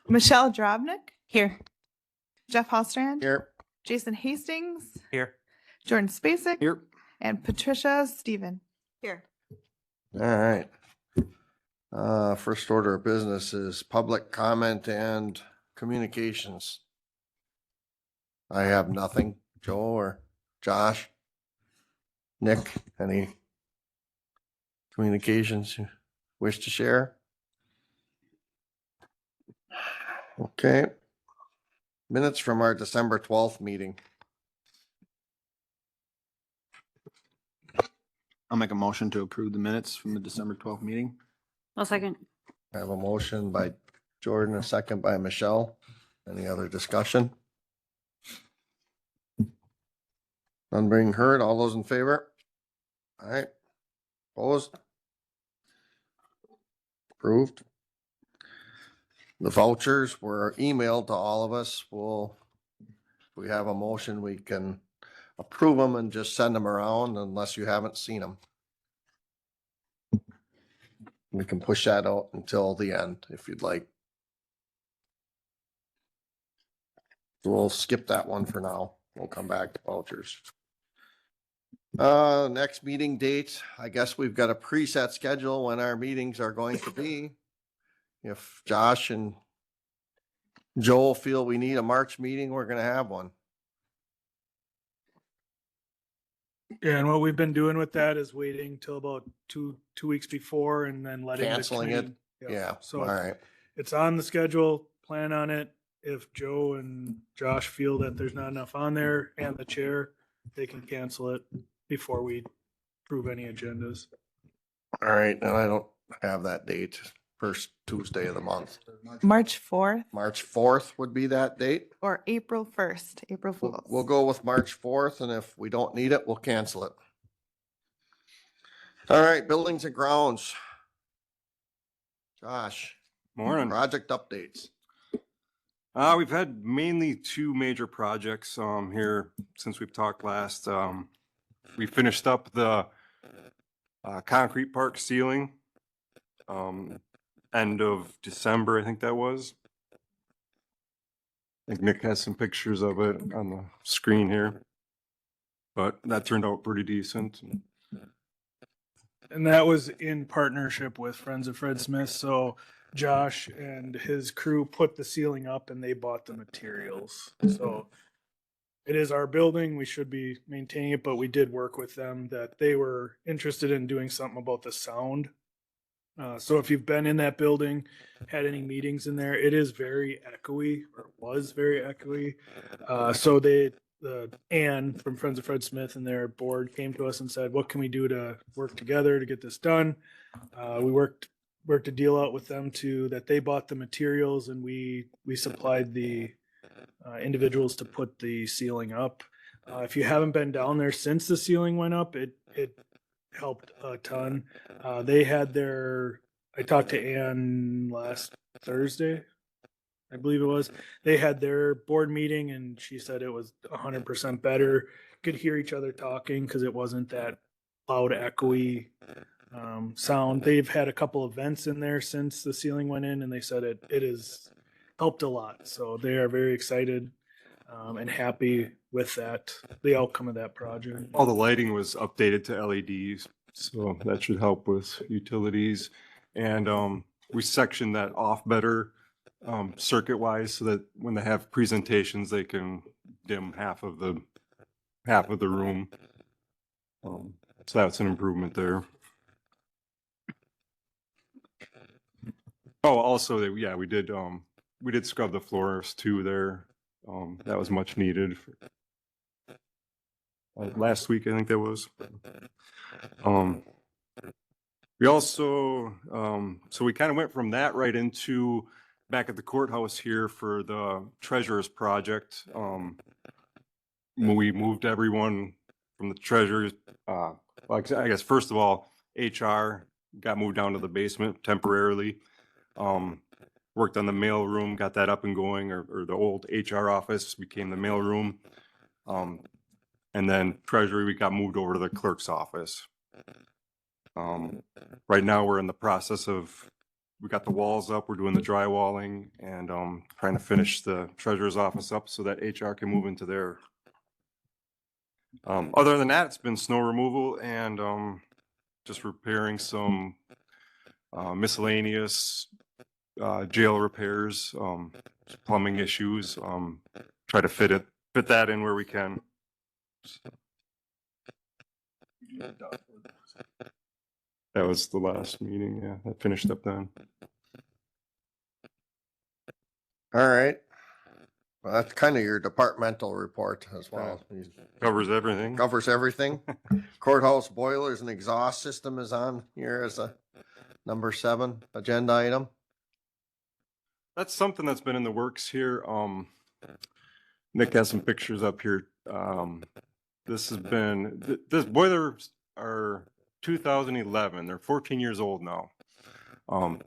Michelle Drobnik, Here. Jeff Hallstrand, Here. Jason Hastings, Here. Jordan Spacek, Here. and Patricia Steven. Here. All right. First order of business is public comment and communications. I have nothing. Joe or Josh? Nick, any communications you wish to share? Okay. Minutes from our December 12th meeting. I'll make a motion to approve the minutes from the December 12th meeting. I'll second. I have a motion by Jordan, a second by Michelle. Any other discussion? None being heard. All those in favor? All right. Opposed? Approved. The vouchers were emailed to all of us. If we have a motion, we can approve them and just send them around unless you haven't seen them. We can push that out until the end if you'd like. So we'll skip that one for now. We'll come back to vouchers. Next meeting date, I guess we've got a preset schedule when our meetings are going to be. If Josh and Joel feel we need a March meeting, we're gonna have one. Yeah, and what we've been doing with that is waiting till about two weeks before and then letting the Canceling it? committee- Yeah, all So right. it's on the schedule, plan on it. If Joe and Josh feel that there's not enough on there and the chair, they can cancel it before we approve any agendas. All right, and I don't have that date, first Tuesday of the month. March 4th March 4th would be that date. or April 1st, April Fools. We'll go with March 4th, and if we don't need it, we'll cancel it. All right, buildings and grounds. Josh, Morning. project updates. We've had mainly two major projects here since we've talked last. We finished up the concrete park ceiling end of December, I think that was. I think Nick has some pictures of it on the screen here. But that turned out pretty decent. And that was in partnership with Friends of Fred Smith. So Josh and his crew put the ceiling up and they bought the materials. So it is our building. We should be maintaining it, but we did work with them that they were interested in doing something about the sound. So if you've been in that building, had any meetings in there, it is very echoey, or it was very echoey. So Ann from Friends of Fred Smith and their board came to us and said, what can we do to work together to get this done? We worked a deal out with them that they bought the materials and we supplied the individuals to put the ceiling up. If you haven't been down there since the ceiling went up, it helped a ton. I talked to Ann last Thursday, I believe it was. They had their board meeting and she said it was 100% better. Could hear each other talking because it wasn't that loud, echoey sound. They've had a couple events in there since the ceiling went in and they said it has helped a lot. So they are very excited and happy with the outcome of that project. All the lighting was updated to LEDs, so that should help with utilities. And we sectioned that off better circuit wise so that when they have presentations, they can dim half of the room. So that's an improvement there. Oh, also, we did scrub the floors too there. That was much needed. Last week, I think that was. We also, so we kind of went from that right into back at the courthouse here for the treasurer's project. We moved everyone from the treasurer's, well, I guess first of all, HR got moved down to the basement temporarily. Worked on the mail room, got that up and going, or the old HR office became the mail room. And then treasury, we got moved over to the clerk's office. Right now, we're in the process of we got the walls up, we're doing the drywalling and, trying to finish the treasurer's office up so that HR can move into there. Other than that, it's been snow removal and, just repairing some, miscellaneous, jail repairs, plumbing issues, try to fit that in where we can. That was the last meeting, yeah, that finished up then. All right. Well, that's kind of your departmental report as well. Covers everything. Covers everything. Courthouse boilers and exhaust system is on here as a number 7 agenda item. That's something that's been in the works here. Nick has some pictures up here. This has been, this boilers are 2011. They're 14 years old now.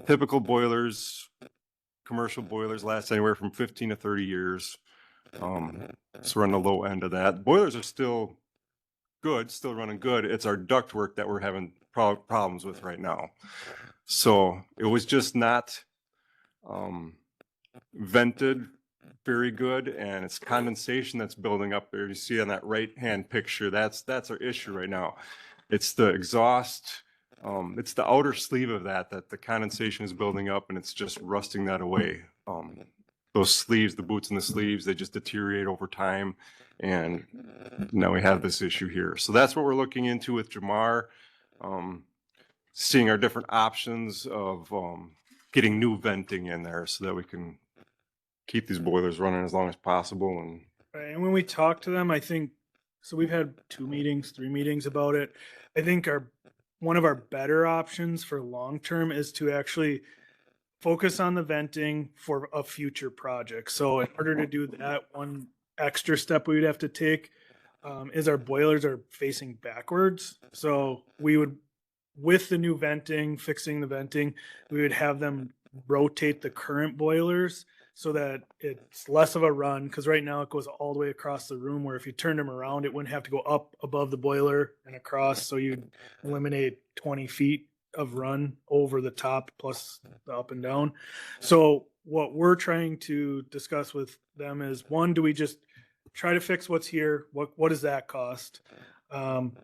Typical boilers, commercial boilers last anywhere from 15 to 30 years. So we're on the low end of that. Boilers are still good, still running good. It's our ductwork that we're having problems with right now. So it was just not vented very good, and it's condensation that's building up there. You see on that right-hand picture, that's our issue right now. It's the exhaust, it's the outer sleeve of that the condensation is building up, and it's just rusting that away. Those sleeves, the boots and the sleeves, they just deteriorate over time, and now we have this issue here. So that's what we're looking into with Jamar, seeing our different options of getting new venting in there so that we can keep these boilers running as long as possible. And Right, and when we talk to them, I think, so we've had 2 meetings, 3 meetings about it. I think one of our better options for long-term is to actually focus on the venting for a future project. So in order to do that, one extra step we would have to take is our boilers are facing backwards. So we would, with the new venting, fixing the venting, we would have them rotate the current boilers so that it's less of a run, because right now it goes all the way across the room, where if you turned them around, it wouldn't have to go up above the boiler and across, so you'd eliminate 20 feet of run over the top plus the up and down. So what we're trying to discuss with them is, one, do we just try to fix what's here? What does that cost?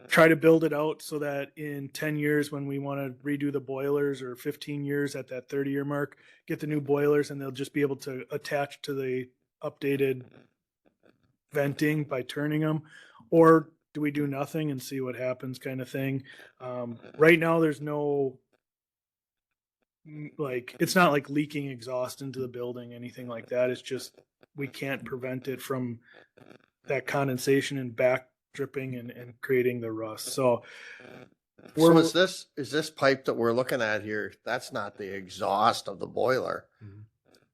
Try to build it out so that in 10 years, when we want to redo the boilers, or 15 years at that 30-year mark, get the new boilers and they'll just be able to attach to the updated venting by turning them? Or do we do nothing and see what happens, kind of thing? Right now, there's no, it's not like leaking exhaust into the building, anything like that. It's just, we can't prevent it from that condensation and back dripping and creating the rust. So is this pipe that we're looking at here, that's not the exhaust of the boiler.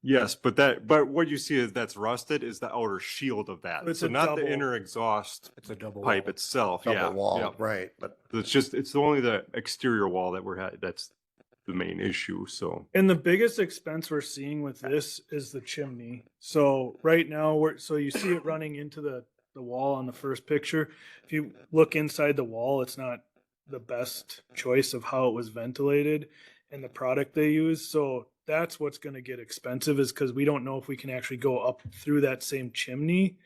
yes, but what you see is that's rusted is the outer shield of that. It's so a not double- the inner exhaust It's a double pipe itself. Double Yeah, wall, yeah. right? But It's only the exterior wall that's the main issue. So And the biggest expense we're seeing with this is the chimney. So right now, so you see it running into the wall on the first picture. If you look inside the wall, it's not the best choice of how it was ventilated and the product they use. So that's what's going to get expensive, is because we don't know if we can actually go up through that same chimney,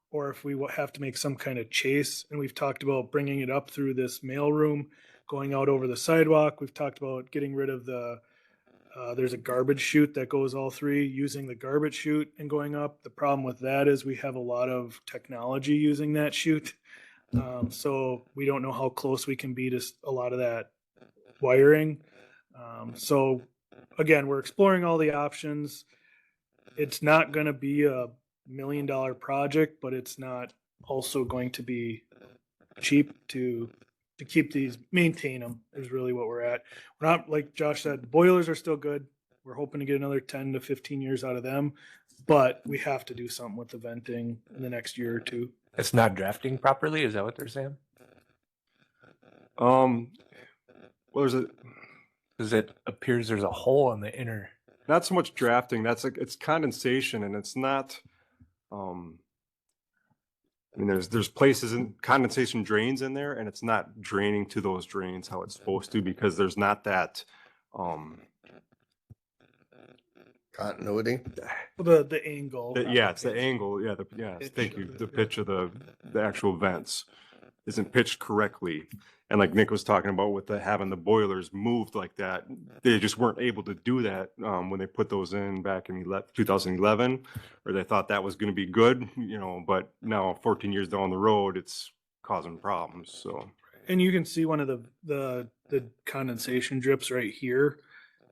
or if we have to make some kind of chase. And we've talked about bringing it up through this mail room, going out over the sidewalk. We've talked about getting rid of there's a garbage chute that goes all 3, using the garbage chute and going up. The problem with that is we have a lot of technology using that chute. So we don't know how close we can be to a lot of that wiring. So again, we're exploring all the options. It's not going to be a $1 million project, but it's not also going to be cheap to keep these, maintain them is really what we're at. We're not, like Josh said, boilers are still good. We're hoping to get another 10 to 15 years out of them, but we have to do something with the venting in the next year or 2. It's not drafting properly. Is that what they're saying? well, there's Because it appears there's a hole in the inner. not so much drafting. It's condensation, and it's not. I mean, there's places in condensation drains in there, and it's not draining to those drains how it's supposed to, because there's not that Continuity. The angle. Yeah, it's the angle. Yeah, Pitch thank of you. it, The yeah. pitch of the actual vents isn't pitched correctly. And like Nick was talking about with having the boilers moved like that, they just weren't able to do that when they put those in back in 2011, or they thought that was going to be good, but now 14 years down the road, it's causing problems. So And you can see one of the condensation drips right here.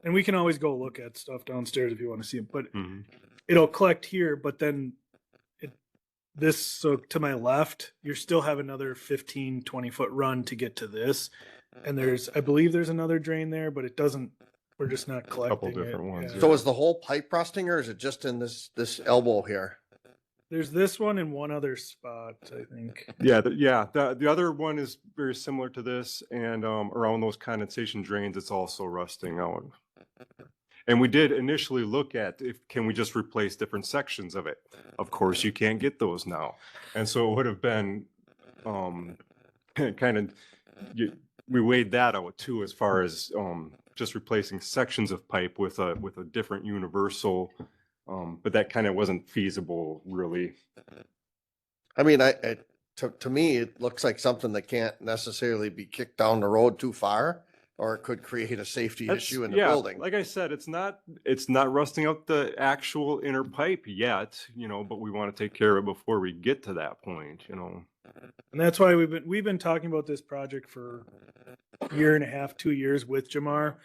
And we can always go look at stuff downstairs if you want to see it, but mhm. it'll collect here, but then so to my left, you still have another 15, 20-foot run to get to this. And I believe there's another drain there, but we're just not collecting different it. ones, Yeah. So is the whole pipe rusting or is it just in this elbow here? There's this one and one other spot, I think. Yeah, the other one is very similar to this, and around those condensation drains, it's also rusting out. And we did initially look at can we just replace different sections of it? Of course, you can't get those now, and so it would have been kind of we weighed that out too, as far as just replacing sections of pipe with a different universal, but that kind of wasn't feasible, really. I mean, to me, it looks like something that can't necessarily be kicked down the road too far, or it could create a safety issue in the building. Like I said, it's not rusting out the actual inner pipe yet, but we want to take care of it before we get to that point, And that's why we've been talking about this project for a year and a half, 2 years with Jamar.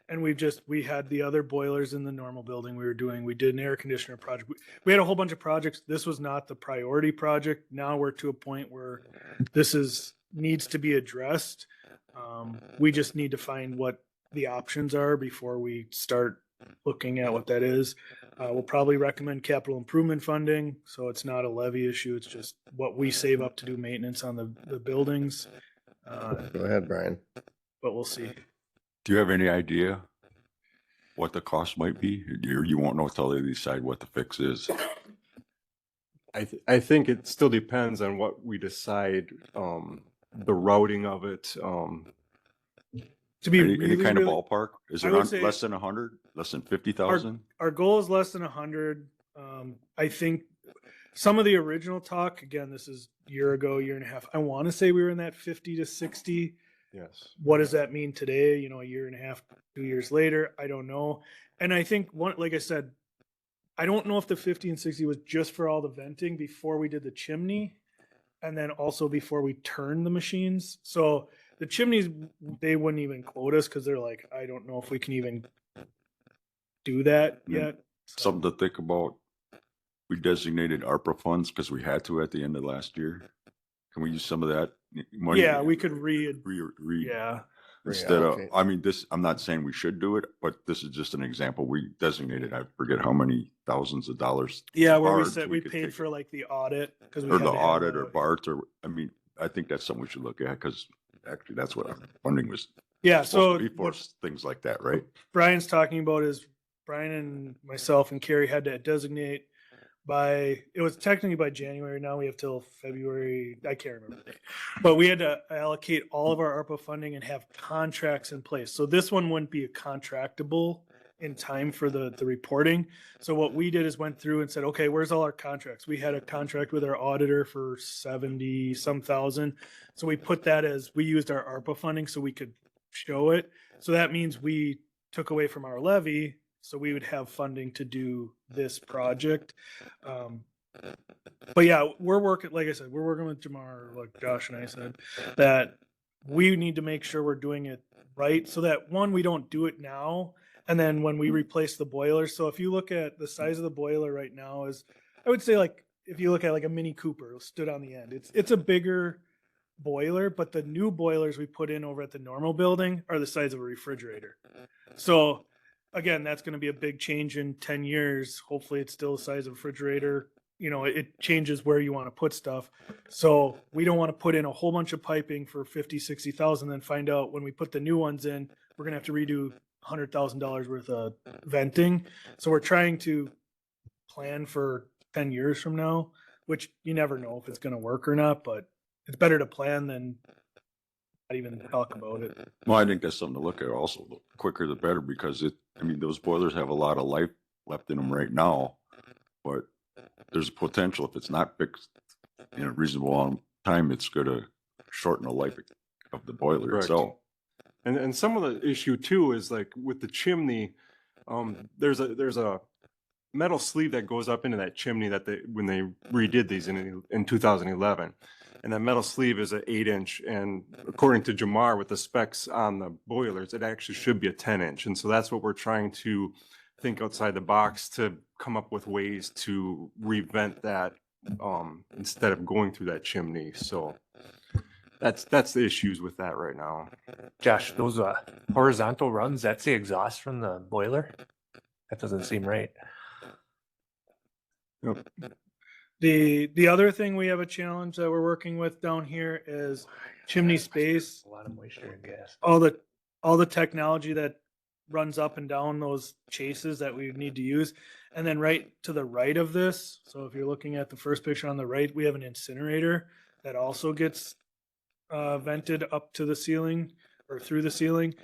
And we had the other boilers in the normal building we did an air conditioner project. We had a whole bunch of projects. This was not the priority project. Now we're to a point where this needs to be addressed. We just need to find what the options are before we start looking at what that is. We'll probably recommend capital improvement funding. So it's not a levy issue. It's just what we save up to do maintenance on the buildings. Go ahead, Brian. But we'll see. Do you have any idea what the cost might be? You won't know until they decide what the fix is. I think it still depends on what we decide, the routing of it. To be Any really, kind of really- ballpark? Is I it would say- less than 100? Less than 50,000? Our goal is less than 100. I think some of the original talk, again, this is year and a half. I want to say we were in that 50 to 60. Yes. What does that mean today? A year and a half, 2 years later, I don't know. And I think like I said, I don't know if the 50 and 60 was just for all the venting before we did the chimney, and then also before we turned the machines. So the chimneys, they wouldn't even quote us because they're like, I don't know if we can even do that Yeah. yet. So- Something to think about. We designated ARPA funds because we had to at the end of last year. Can we use some of that money? Yeah, we could Yeah. yeah. Instead of, Reallocate. I'm not saying we should do it, but this is just an example. We designated, I forget how many thousands of dollars. Yeah, where we Bards, said we we could paid take for it. like the audit because Or the audit or BART I think that's something we should look at because actually that's what our funding was yeah. supposed So to be for, what things like that, right? Brian's talking about is Brian and myself and Carrie had to designate it was technically by January. Now we have till February. I can't remember the date, but we had to allocate all of our ARPA funding and have contracts in place. So this one wouldn't be a contractable in time for the reporting. So what we did is went through and said, okay, where's all our contracts? We had a contract with our auditor for 70 some thousand. So we put that as we used our ARPA funding so we could show it. So that means we took away from our levy. So we would have funding to do this project. But yeah, we're working, like I said, we're working with Jamar, like Josh and I said, that we need to make sure we're doing it right so that one, we don't do it now. And then when we replace the boiler. So if you look at the size of the boiler right now is, I would say like, if you look at like a Mini Cooper stood on the end, it's a bigger boiler, but the new boilers we put in over at the normal building are the size of a refrigerator. So again, that's going to be a big change in 10 years. Hopefully it's still the size of a refrigerator. It changes where you want to put stuff. So we don't want to put in a whole bunch of piping for 50, 60,000, then find out when we put the new ones in, we're going to have to redo $100,000 worth of venting. So we're trying to plan for 10 years from now, which you never know if it's going to work or not, but it's better to plan than not even talk about it. Well, I think that's something to look at also. The quicker the better because those boilers have a lot of left in them right now, but there's a potential if it's not fixed in a reasonable amount of time, it's gonna shorten the life of the boiler Correct. itself. And some of the issue too is like with the chimney, there's a metal sleeve that goes up into that chimney that when they redid these in 2011. And that metal sleeve is an 8-inch, and according to Jamar with the specs on the boilers, it actually should be a 10-inch. And so that's what we're trying to think outside the box to come up with ways to revent that instead of going through that chimney. So that's the issues with that right now. Josh, those horizontal runs, that's the exhaust from the boiler? That doesn't seem right. Yep. The other thing we have a challenge that we're working with down here is chimney space. A lot of moisture and gas. All the technology that runs up and down those chases that we need to use. And then right to the right of this, so if you're looking at the first picture on the right, we have an incinerator that also gets vented up to the ceiling or through the ceiling.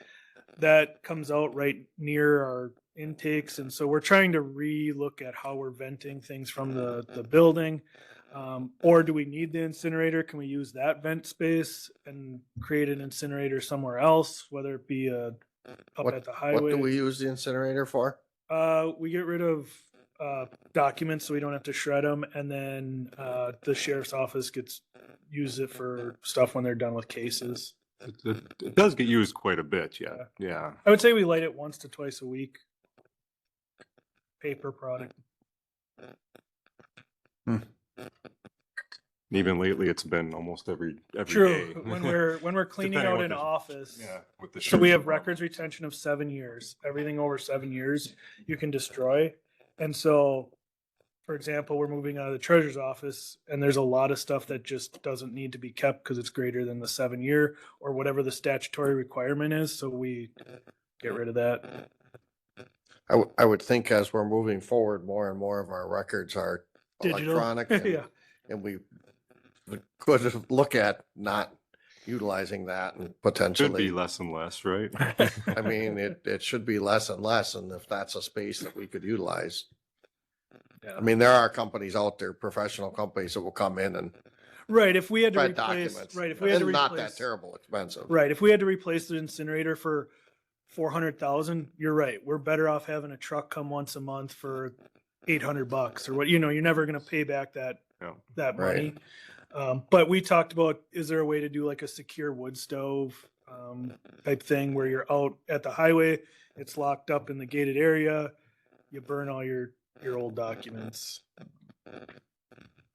That comes out right near our intakes. And so we're trying to re-look at how we're venting things from the building. Or do we need the incinerator? Can we use that vent space and create an incinerator somewhere else, whether it be up at the highway? What do we use the incinerator for? We get rid of documents so we don't have to shred them, and then the sheriff's office use it for stuff when they're done with cases. It does get used quite a bit, yeah. Yeah. I would say we light it once to twice a week. Paper product. Even lately, it's been almost every True. day. When we're cleaning Depending out what an the- office. Yeah, with the So we sheriff's have department. records retention of 7 years. Everything over 7 years you can destroy. And so, for example, we're moving out of the treasurer's office, and there's a lot of stuff that just doesn't need to be kept because it's greater than the 7 year or whatever the statutory requirement is. So we get rid of that. I would think as we're moving forward, more and more of our records are Digital. electronic. And, Yeah. and we could look at not utilizing that and Should be potentially, less and less, right? I mean, it should be less and less. And if that's a space that we could utilize. Yeah. I mean, there are companies out there, professional companies that will come in and Right. If we had to shred replace, documents. right. If we had to And not replace, that terrible expensive. right. If we had to replace the incinerator for 400,000, you're right. We're better off having a truck come once a month for $800 or what, you're never going to pay back that Yeah. money. But we talked about, is there a way to do like a secure wood stove type thing where you're out at the highway, it's locked up in the gated area, you burn all your old documents.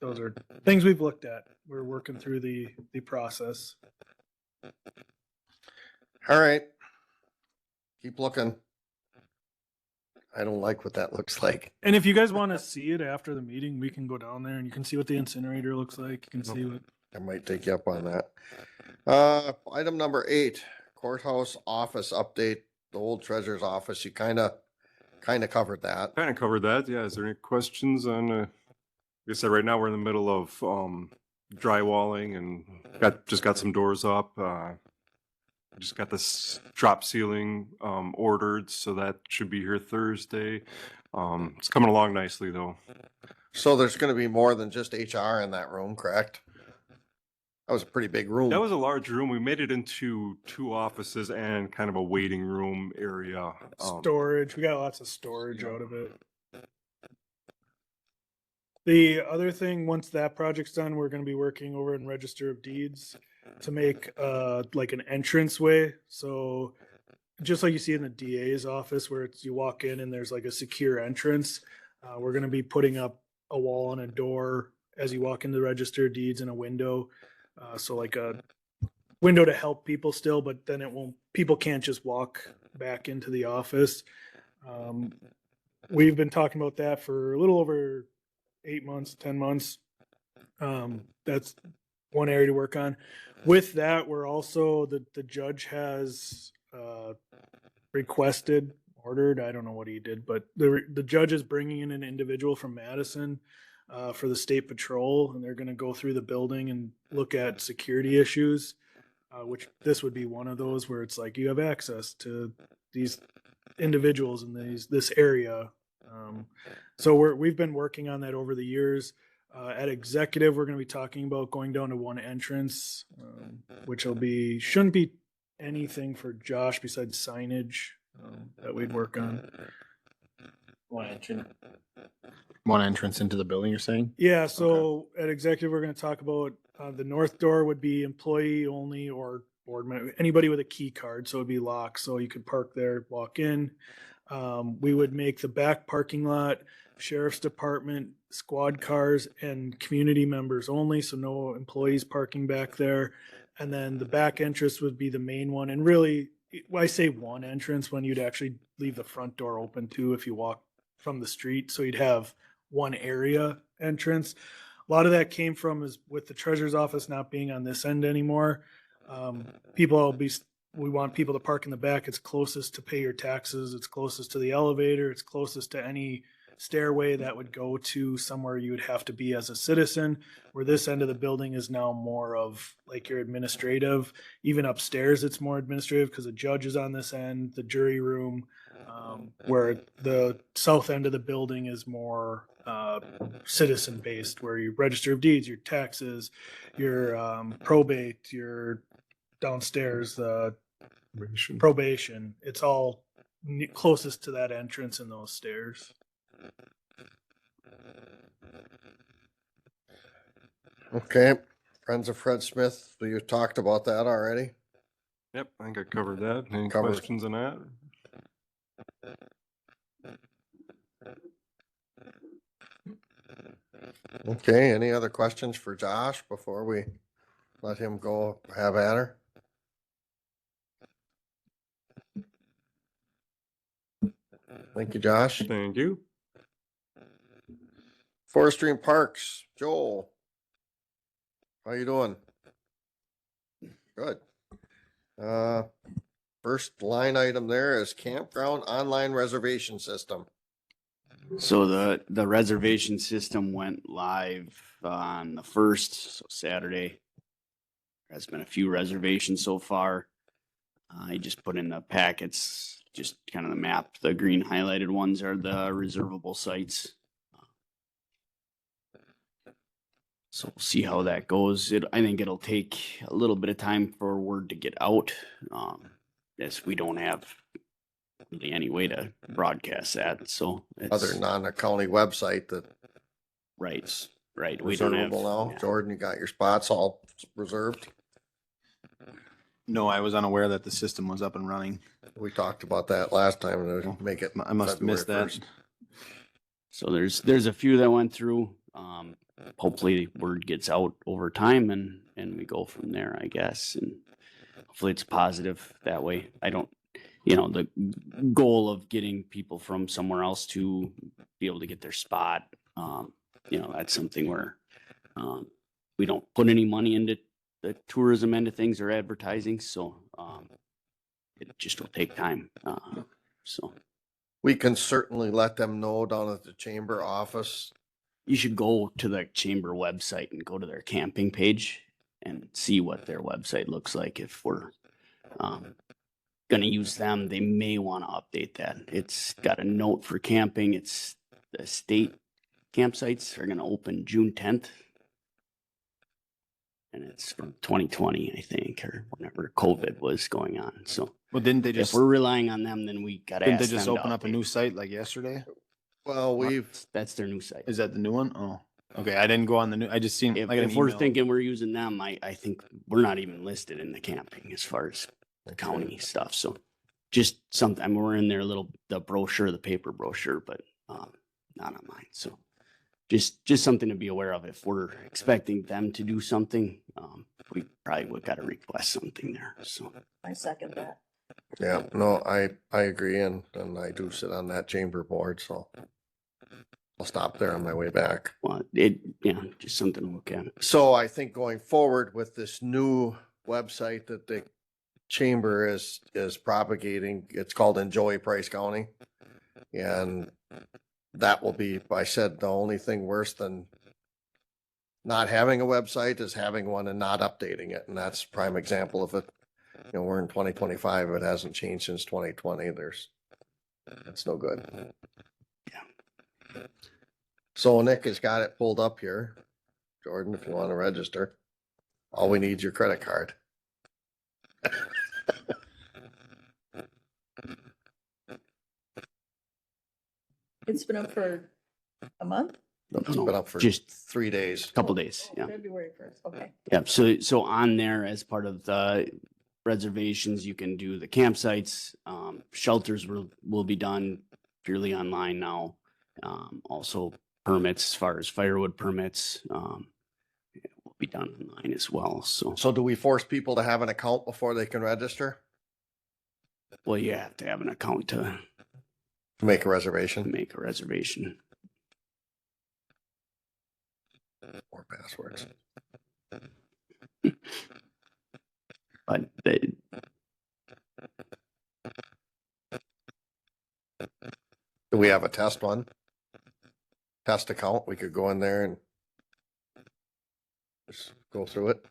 Those are things we've looked at. We're working through the process. All right. Keep looking. I don't like what that looks like. And if you guys want to see it after the meeting, we can go down there and you can see what the incinerator looks like. You can see what. I might take you up on that. Item number 8, courthouse office update, the old treasurer's office. You kind of covered that. Kind of covered that. Yeah. Is there any questions on, like I said, right now we're in the middle of drywalling and just got some doors up. Just got this drop ceiling ordered, so that should be here Thursday. It's coming along nicely though. So there's going to be more than just HR in that room, correct? That was a pretty big room. That was a large room. We made it into 2 offices and kind of a waiting room area. Storage. We got lots of storage out of it. The other thing, once that project's done, we're going to be working over in Register of Deeds to make like an entrance way. So just like you see in the DA's office where it's you walk in and there's like a secure entrance, we're going to be putting up a wall and a door as you walk into the Register of Deeds and a window. So like a window to help people still, but then people can't just walk back into the office. We've been talking about that for a little over 8 months, 10 months. That's one area to work on. With that, we're also, the judge has ordered, I don't know what he did, but the judge is bringing in an individual from Madison for the state patrol, and they're going to go through the building and look at security issues, which this would be one of those where it's like you have access to these individuals in this area. So we've been working on that over the years. At executive, we're going to be talking about going down to one entrance, which shouldn't be anything for Josh besides signage that we'd work on. One entrance into the building, you're saying? Yeah, so at executive, we're going to talk about the north door would be employee only or board member, anybody with a key card, so it'd be locked, so you could park there, walk in. We would make the back parking lot sheriff's department, squad cars, and community members only, so no employees parking back there. And then the back entrance would be the main one, and really, I say one entrance when you'd actually leave the front door open too if you walk from the street, so you'd have one area entrance. A lot of that came from is with the treasurer's office not being on this end anymore. We want people to park in the back. It's closest to pay your taxes. It's closest to the elevator. It's closest to any stairway that would go to somewhere you would have to be as a citizen, where this end of the building is now more of like your administrative. Even upstairs, it's more administrative because the judge is on this end, the jury room, where the south end of the building is more citizen based, where you register of deeds, your taxes, your probate, your downstairs probation. It's all closest to that entrance and those stairs. Okay, Friends of Fred Smith, you talked about that already? Yep, I think I covered that. Any Covered. questions on that? Okay, any other questions for Josh before we let him go have at her? Thank you, Josh. Thank you. Forestry and Parks, Joel. How you doing? Good. First line item there is campground online reservation system. So the reservation system went live on the 1st, so Saturday. There's been a few reservations so far. I just put in the packets, just kind of the map. The green highlighted ones are the reservable sites. So we'll see how that goes. I think it'll take a little bit of time for word to get out. As we don't have really any way to broadcast that, so Other than on the county website that right. We don't have. reservable now. Yeah. Jordan, you got your spots all reserved? No, I was unaware that the system was up and running. We talked about that last time to make it. I must have missed February that. 1st. So there's a few that went through. Hopefully word gets out over time and we go from there, I guess. And hopefully it's positive that way. The goal of getting people from somewhere else to be able to get their spot, that's something where we don't put any money into the tourism end of things or advertising. So it just will take time. So We can certainly let them know down at the chamber office. you should go to the chamber website and go to their camping page and see what their website looks like. If we're going to use them, they may want to update that. It's got a note for camping. It's the state campsites are going to open June 10th. And it's from 2020, I think, or whenever COVID was going on. So Well, didn't they if just, we're relying on them, then we got to didn't ask they just them to open up a update. new site like yesterday? Well, That's their new site. Is that the new one? Oh, okay. I didn't go on the new, I just seen. If, I got an if we're email. thinking we're using them, I think we're not even listed in the camping as far as county stuff. So just something, I mean, we're in there the brochure, the paper brochure, but not on mine. So just something to be aware of. If we're expecting them to do something, we probably would got to request something there. So I second that. yeah, no, I agree. And I do sit on that chamber board, so I'll stop there on my way back. well, just something to look at. So I think going forward with this new website that the chamber is propagating, it's called Enjoy Price County. And that will be, I said, the only thing worse than not having a website is having one and not updating it. And that's a prime example of it. We're in 2025. It hasn't changed since 2020. That's no good. So Nick has got it pulled up here. Jordan, if you want to register, all we need is your credit card. It's been up for a month? It's been up for Just 3 days. a couple days. Yeah. February 1st, okay. Yeah. So on there, as part of the reservations, you can do the campsites. Shelters will be done purely online now. Also permits, as far as firewood permits, will be done online as well. So, So do we force people to have an account before they can register well, you have to have an account to to make a reservation make a reservation. or passwords? But they, Do we have a test one? Test account? We could go in there and just go through it.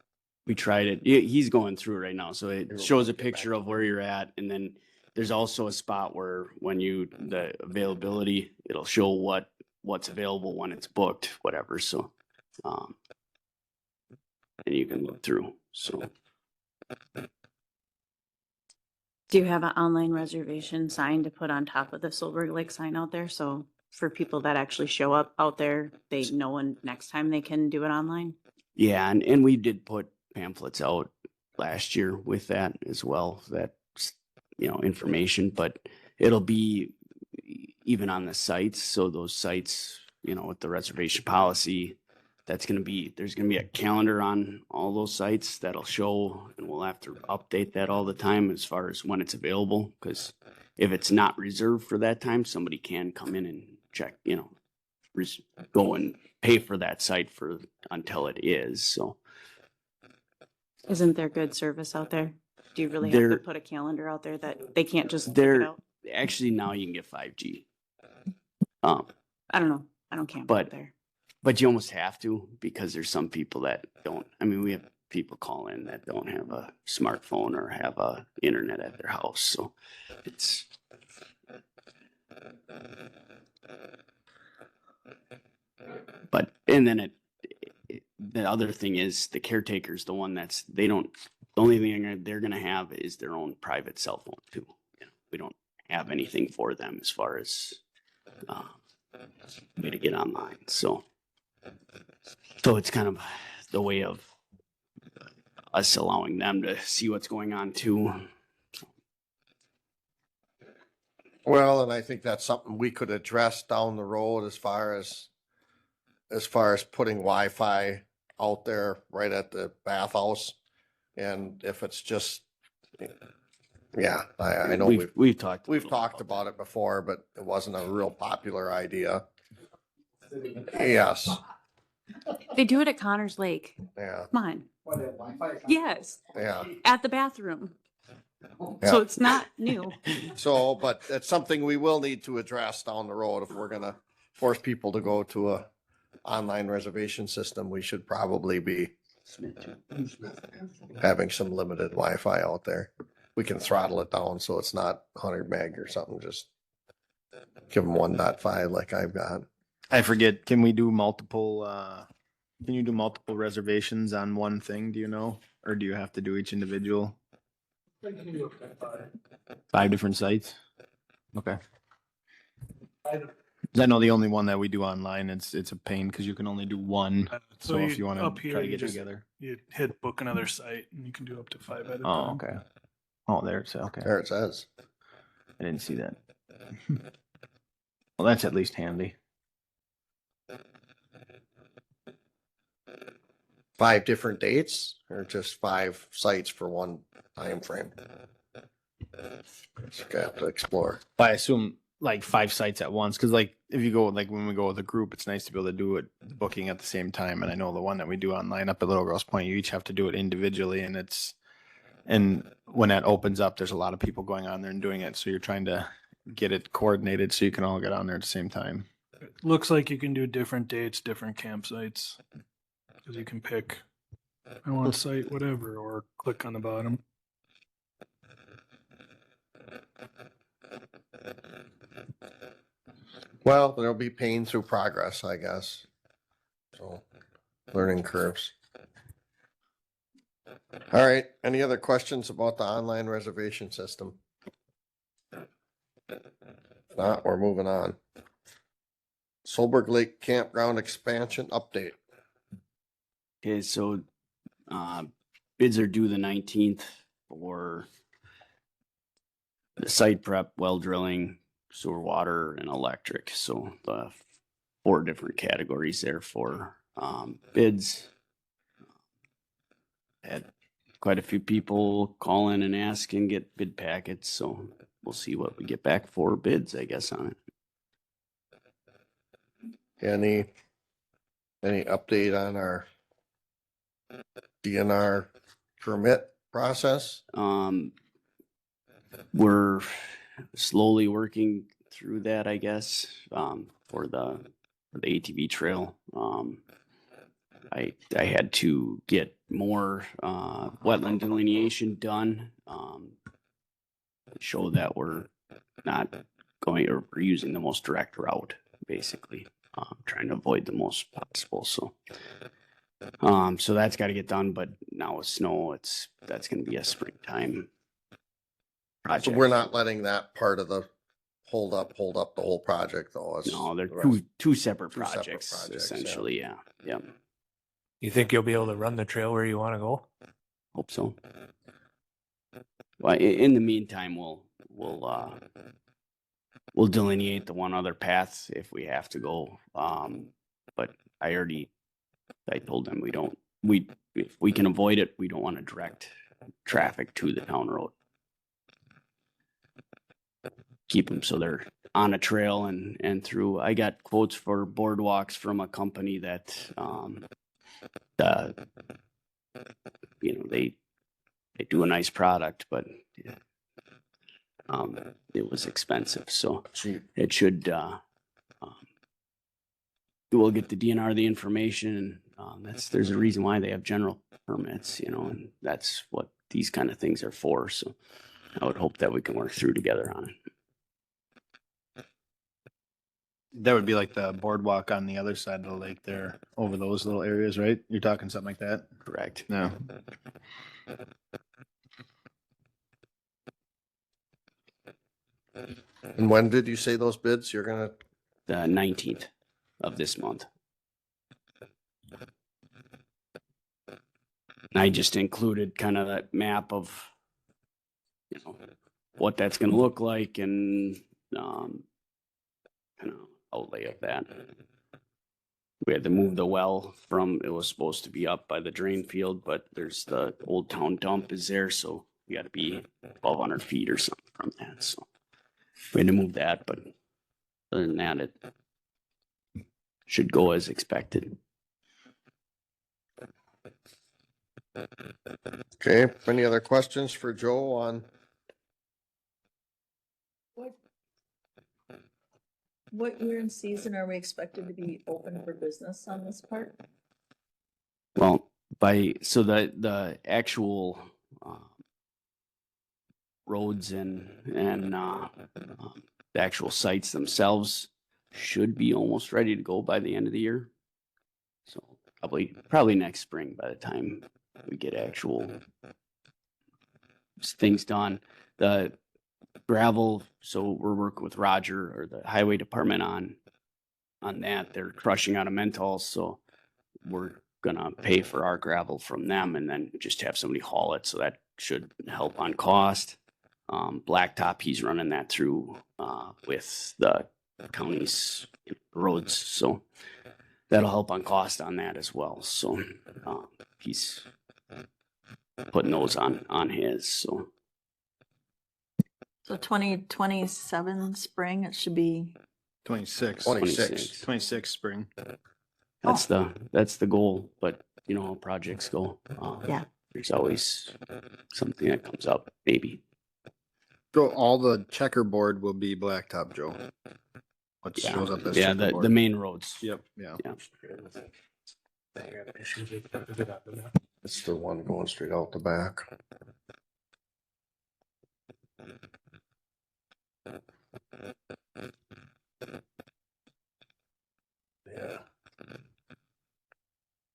we tried it. He's going through it right now. So Here, it we'll shows a get back picture to of where you're at. And then there's also a spot where when the availability, it'll show what's available when it's booked, whatever. So, and you can look through. So Do you have an online reservation sign to put on top of the Silver Lake sign out there? So for people that actually show up out there, they know when next time they can do it online? yeah, and we did put pamphlets out last year with that as well, that, information, but it'll be even on the sites. So those sites, with the reservation policy, there's going to be a calendar on all those sites that'll show, and we'll have to update that all the time as far as when it's available. Because if it's not reserved for that time, somebody can come in and check, go and pay for that site until it is. So Isn't there good service out there? Do you really have to There- put a calendar out there that they can't just check it there, out? actually now you can get 5G. I don't know. I don't camp But- out there. But you almost have to, because there's some people that don't. I mean, we have people call in that don't have a smartphone or have a internet at their house. So it's, but, and then the other thing is the caretaker's the one the only thing they're going to have is their own private cell phone too. We don't have anything for them as far as way to get online. So it's kind of the way of us allowing them to see what's going on too. Well, and I think that's something we could address down the road as far as putting Wi-Fi out there right at the bathhouse. And if it's just, yeah, I know We've talked. a we've little talked about it before, but it wasn't a real popular idea. Yes, They do it at Connors Lake. yeah, Come on. Yes, yeah. at the bathroom. Yeah. So it's not new. So, but it's something we will need to address down the road. If we're gonna force people to go to a online reservation system, we should probably be having some limited Wi-Fi out there. We can throttle it down so it's not 100 meg or something. Just give them 1.5 like I've got. I forget, can we do multiple, can you do multiple reservations on one thing, do you know? Or do you have to do each individual? 5 different sites? Okay. 'Cause I know the only one that we do online, it's a pain because you can only do one. So if you want up to here, try to you get just- together. You hit book another site and you can do up to 5 at a Oh, time. okay. Oh, there it's, okay. There it says. I didn't see that. Well, that's at least handy. 5 different dates or just 5 sites for one time frame? So you have to explore. But I assume like 5 sites at once, because like if you go, like when we go with a group, it's nice to be able to do it booking at the same time. And I know the one that we do online up at Little Girls Point, you each have to do it individually, and when that opens up, there's a lot of people going on there and doing it. So you're trying to get it coordinated so you can all get on there at the same time. Looks like you can do different dates, different campsites. Because you can pick, I want site whatever, or click on the bottom. Well, there'll be pain through progress, I guess. So, learning curves. All right, any other questions about the online reservation system? If not, we're moving on. Solberg Lake Campground expansion update. Okay, so bids are due the 19th for the site prep, well drilling, sewer, water, and electric. So the 4 different categories there for bids. Had quite a few people call in and ask and get bid packets, so we'll see what we get back for bids, I guess, on it. Any update on our DNR permit process? We're slowly working through that, I guess, for the ATV trail. I had to get more wetland delineation done, show that we're not going, or we're using the most direct route, basically, trying to avoid the most possible. So that's got to get done. But now with snow, that's going to be a springtime project. So we're not letting that part of the hold up the whole project though. It's No, they're the rest. two separate Two separate projects, projects, essentially. Yeah. Yep. You think you'll be able to run the trail where you want to go? Hope so. Well, in the meantime, we'll delineate the one other path if we have to go. But I told them if we can avoid it, we don't want to direct traffic to the town road. Keep them so they're on a trail and through. I got quotes for boardwalks from a company that, they do a nice product, but it was expensive. So it should, we'll get the DNR the information. There's a reason why they have general permits, and that's what these kind of things are for. So I would hope that we can work through together on it. That would be like the boardwalk on the other side of the lake there, over those little areas, right? You're talking something like that? Correct. No. And when did you say those bids? You're gonna The 19th of this month. And I just included kind of that map of, what that's going to look like and kind of outlay of that. We had to move the well it was supposed to be up by the drain field, but there's the old town dump is there, so we got to be 1,200 feet or something from that. So we had to move that, but other than that, it should go as expected. okay. Any other questions for Joe on? What year and season are we expected to be open for business on this part? Well, the actual roads and the actual sites themselves should be almost ready to go by the end of the year. So probably next spring by the time we get actual things done. The gravel, so we're working with Roger or the highway department on that. They're crushing out of Mentos, so we're gonna pay for our gravel from them and then just have somebody haul it. So that should help on cost. Blacktop, he's running that through with the county's roads, so that'll help on cost on that as well. So he's putting those on his. So 2027 spring, it should be. 26. 26 spring. That's the goal, but you know how projects go. Yeah. There's always something that comes up, maybe. So all the checkerboard will be blacktop, Joe. What Yeah, shows up as the checkerboard. main roads. Yep, yeah. It's the one going straight out the back.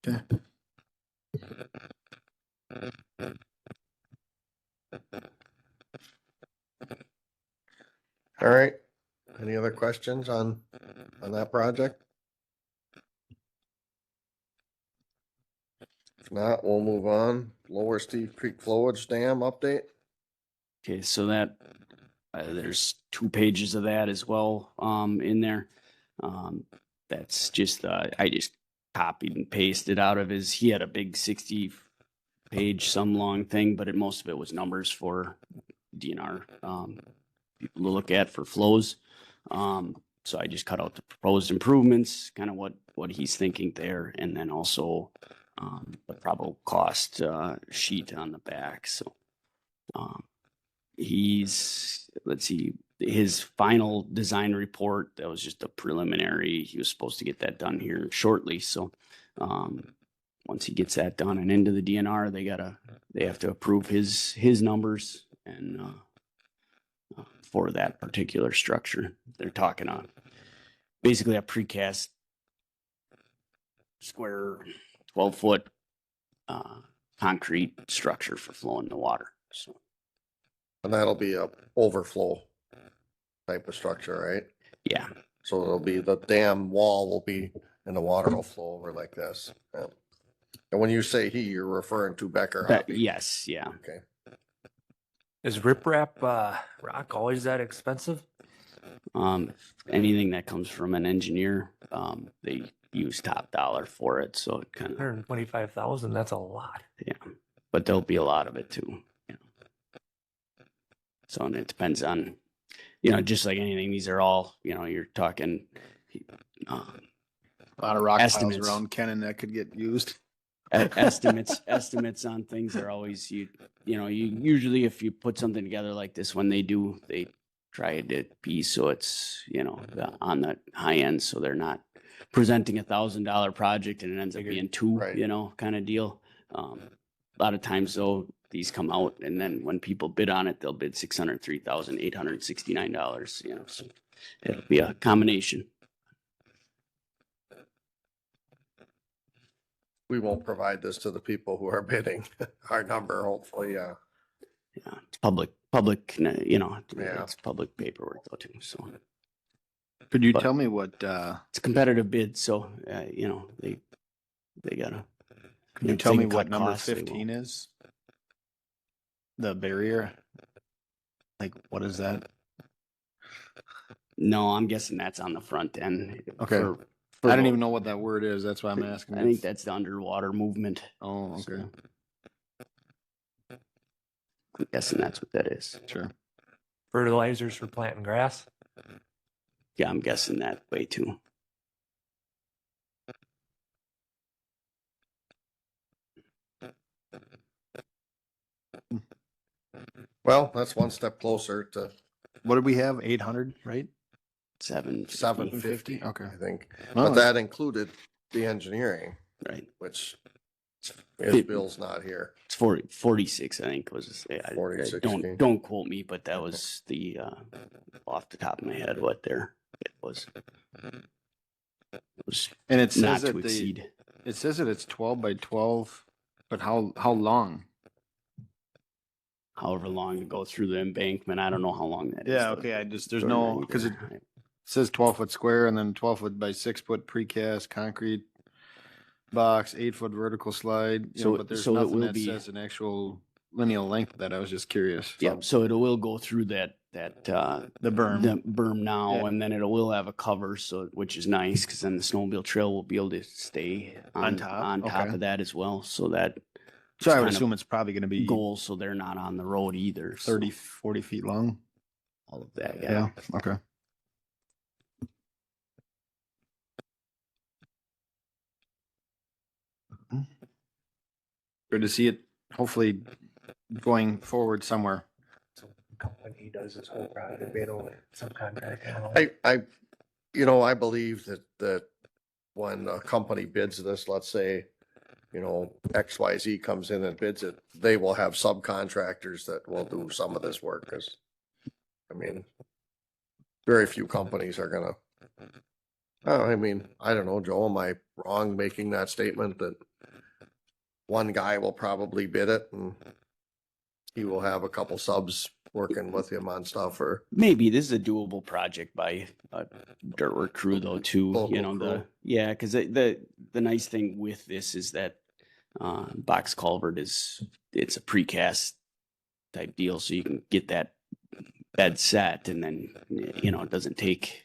Okay. All right. Any other questions on that project? If not, we'll move on. Lower Steve Creek Flowage Dam update. Okay, so that, there's 2 pages of that as well, in there. That's just, I just copied and pasted out of he had a big 60-page, some long thing, but most of it was numbers for DNR, people to look at for flows. So I just cut out the proposed improvements, kind of what he's thinking there, and then also, the probable cost, sheet on the back, so. Let's see, his final design report, that was just a preliminary. He was supposed to get that done here shortly. So, once he gets that done and into the DNR, they have to approve his numbers and, for that particular structure. They're talking on basically a precast square 12-foot, concrete structure for flowing the water. So. And that'll be a overflow type of structure, right? Yeah, So it'll be, the dam wall will be, and the water will flow over like this. Yeah. And when you say he, you're referring to Becker Hoppy? yes, yeah. Okay. Is riprap rock always that expensive? Anything that comes from an engineer, they use top dollar for it, so it kind of, 125,000. That's a lot. yeah. But there'll be a lot of it too. So, and it depends on, just like anything, these are all, you're talking, A lot of rock Estimates. piles around Kennon that could get used. estimates on things are always, you usually, if you put something together like this, when they try it to be so it's, on the high end, so they're not presenting $1,000 project and it ends up being 2, Right. kind of deal. A lot of times though, these come out and then when people bid on it, they'll bid $603,869, so it'll be a combination. We won't provide this to the people who are bidding our number, hopefully, yeah. Yeah, it's public, Yeah. it's public paperwork though too, so. Could you But- tell me what, It's a competitive bid, so, they gotta. can you if tell they me can what cut number costs, they 15 will. is? The barrier? Like, what is that? No, I'm guessing that's on the front end. Okay. for I didn't the- even know what that word is. That's why I'm asking. I think that's the underwater movement. Oh, okay. So, I'm guessing that's what that is. Sure. Fertilizers for planting grass. Yeah, I'm guessing that way too. Well, that's one step closer to What did we have? 800, right? 750. 750, Okay. I think. Oh, But that included the engineering, Right. which his bill's not here. It's 46, I think was, 46, okay. don't quote me, but that was the, off the top of my head, what it was. It was And it not says to that exceed. it says that it's 12 by 12, but how long? However long to go through the embankment. I don't know how long that is. Yeah, though. okay. There's Don't no, know because it either. says 12-foot square and then 12-foot by 6-foot precast concrete box, 8-foot vertical slide. But there's so it nothing will that be- says an actual linear length of that. I was just curious. Yeah, so it will go through the berm. berm now, Yeah. and then it will have a cover, so which is nice because then the snowmobile trail will be able to stay On top? Okay. of that as well. So that So I would kind of assume it's probably going to be goal, so they're not on the road either. so 30, 40 feet long. all of that. Yeah. Okay. Good to see it. Hopefully going forward somewhere. Company does this whole project. They don't subcontract. I believe that when a company bids this, let's say, XYZ comes in and bids it, they will have subcontractors that will do some of this work, because, very few companies are gonna, I don't know, Joe, am I wrong making that statement that one guy will probably bid it and he will have a couple subs working with him on stuff or Maybe this is a doable project by a dirt work crew though too, Local you know, crew. yeah, cause the nice thing with this is that box culvert it's a precast type deal, so you can get that bed set and then, you know, it doesn't take,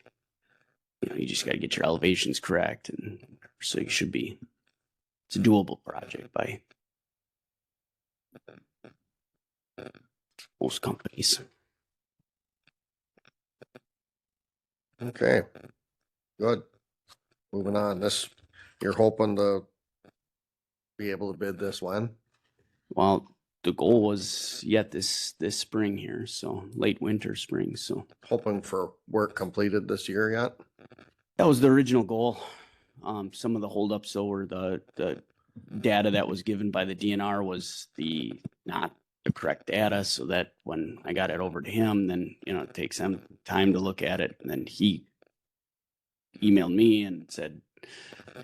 you know, you just gotta get your elevations correct and so you should be, it's a doable project by most companies. Okay, good. Moving on, you're hoping to be able to bid this when? Well, the goal was yet this spring here, so late winter, spring. So Hoping for work completed this year yet? that was the original goal. Some of the holdups though were the data that was given by the DNR was not the correct data, so that when I got it over to him, then you know it takes him time to look at it, and then he emailed me and said,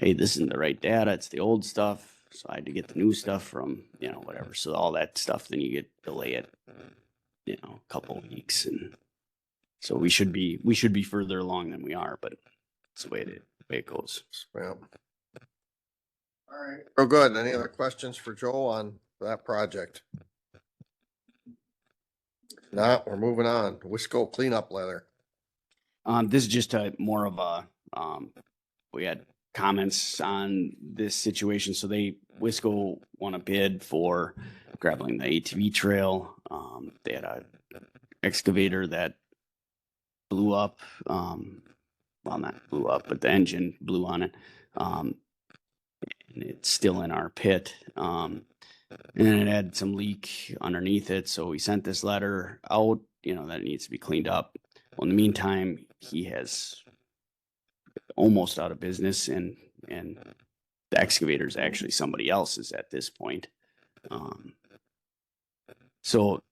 "Hey, this isn't the right data; it's the old stuff." So I had to get the new stuff from, you know, whatever. So all that stuff, then you get delay it, you know, a couple of weeks. And so we should be further along than we are, but it's the way it goes. Yeah. All right. Oh, good. Any other questions for Joe on that project? Not, we're moving on. Wisco cleanup letter. This is just more of a, we had comments on this situation. So Wisco won a bid for graveling the ATV trail. They had a excavator that blew up. Well, not blew up, but the engine blew on it. And it's still in our pit. And it had some leak underneath it. So we sent this letter out, you know, that it needs to be cleaned up. Well, in the meantime, he has almost out of business and the excavator is actually somebody else's at this point. So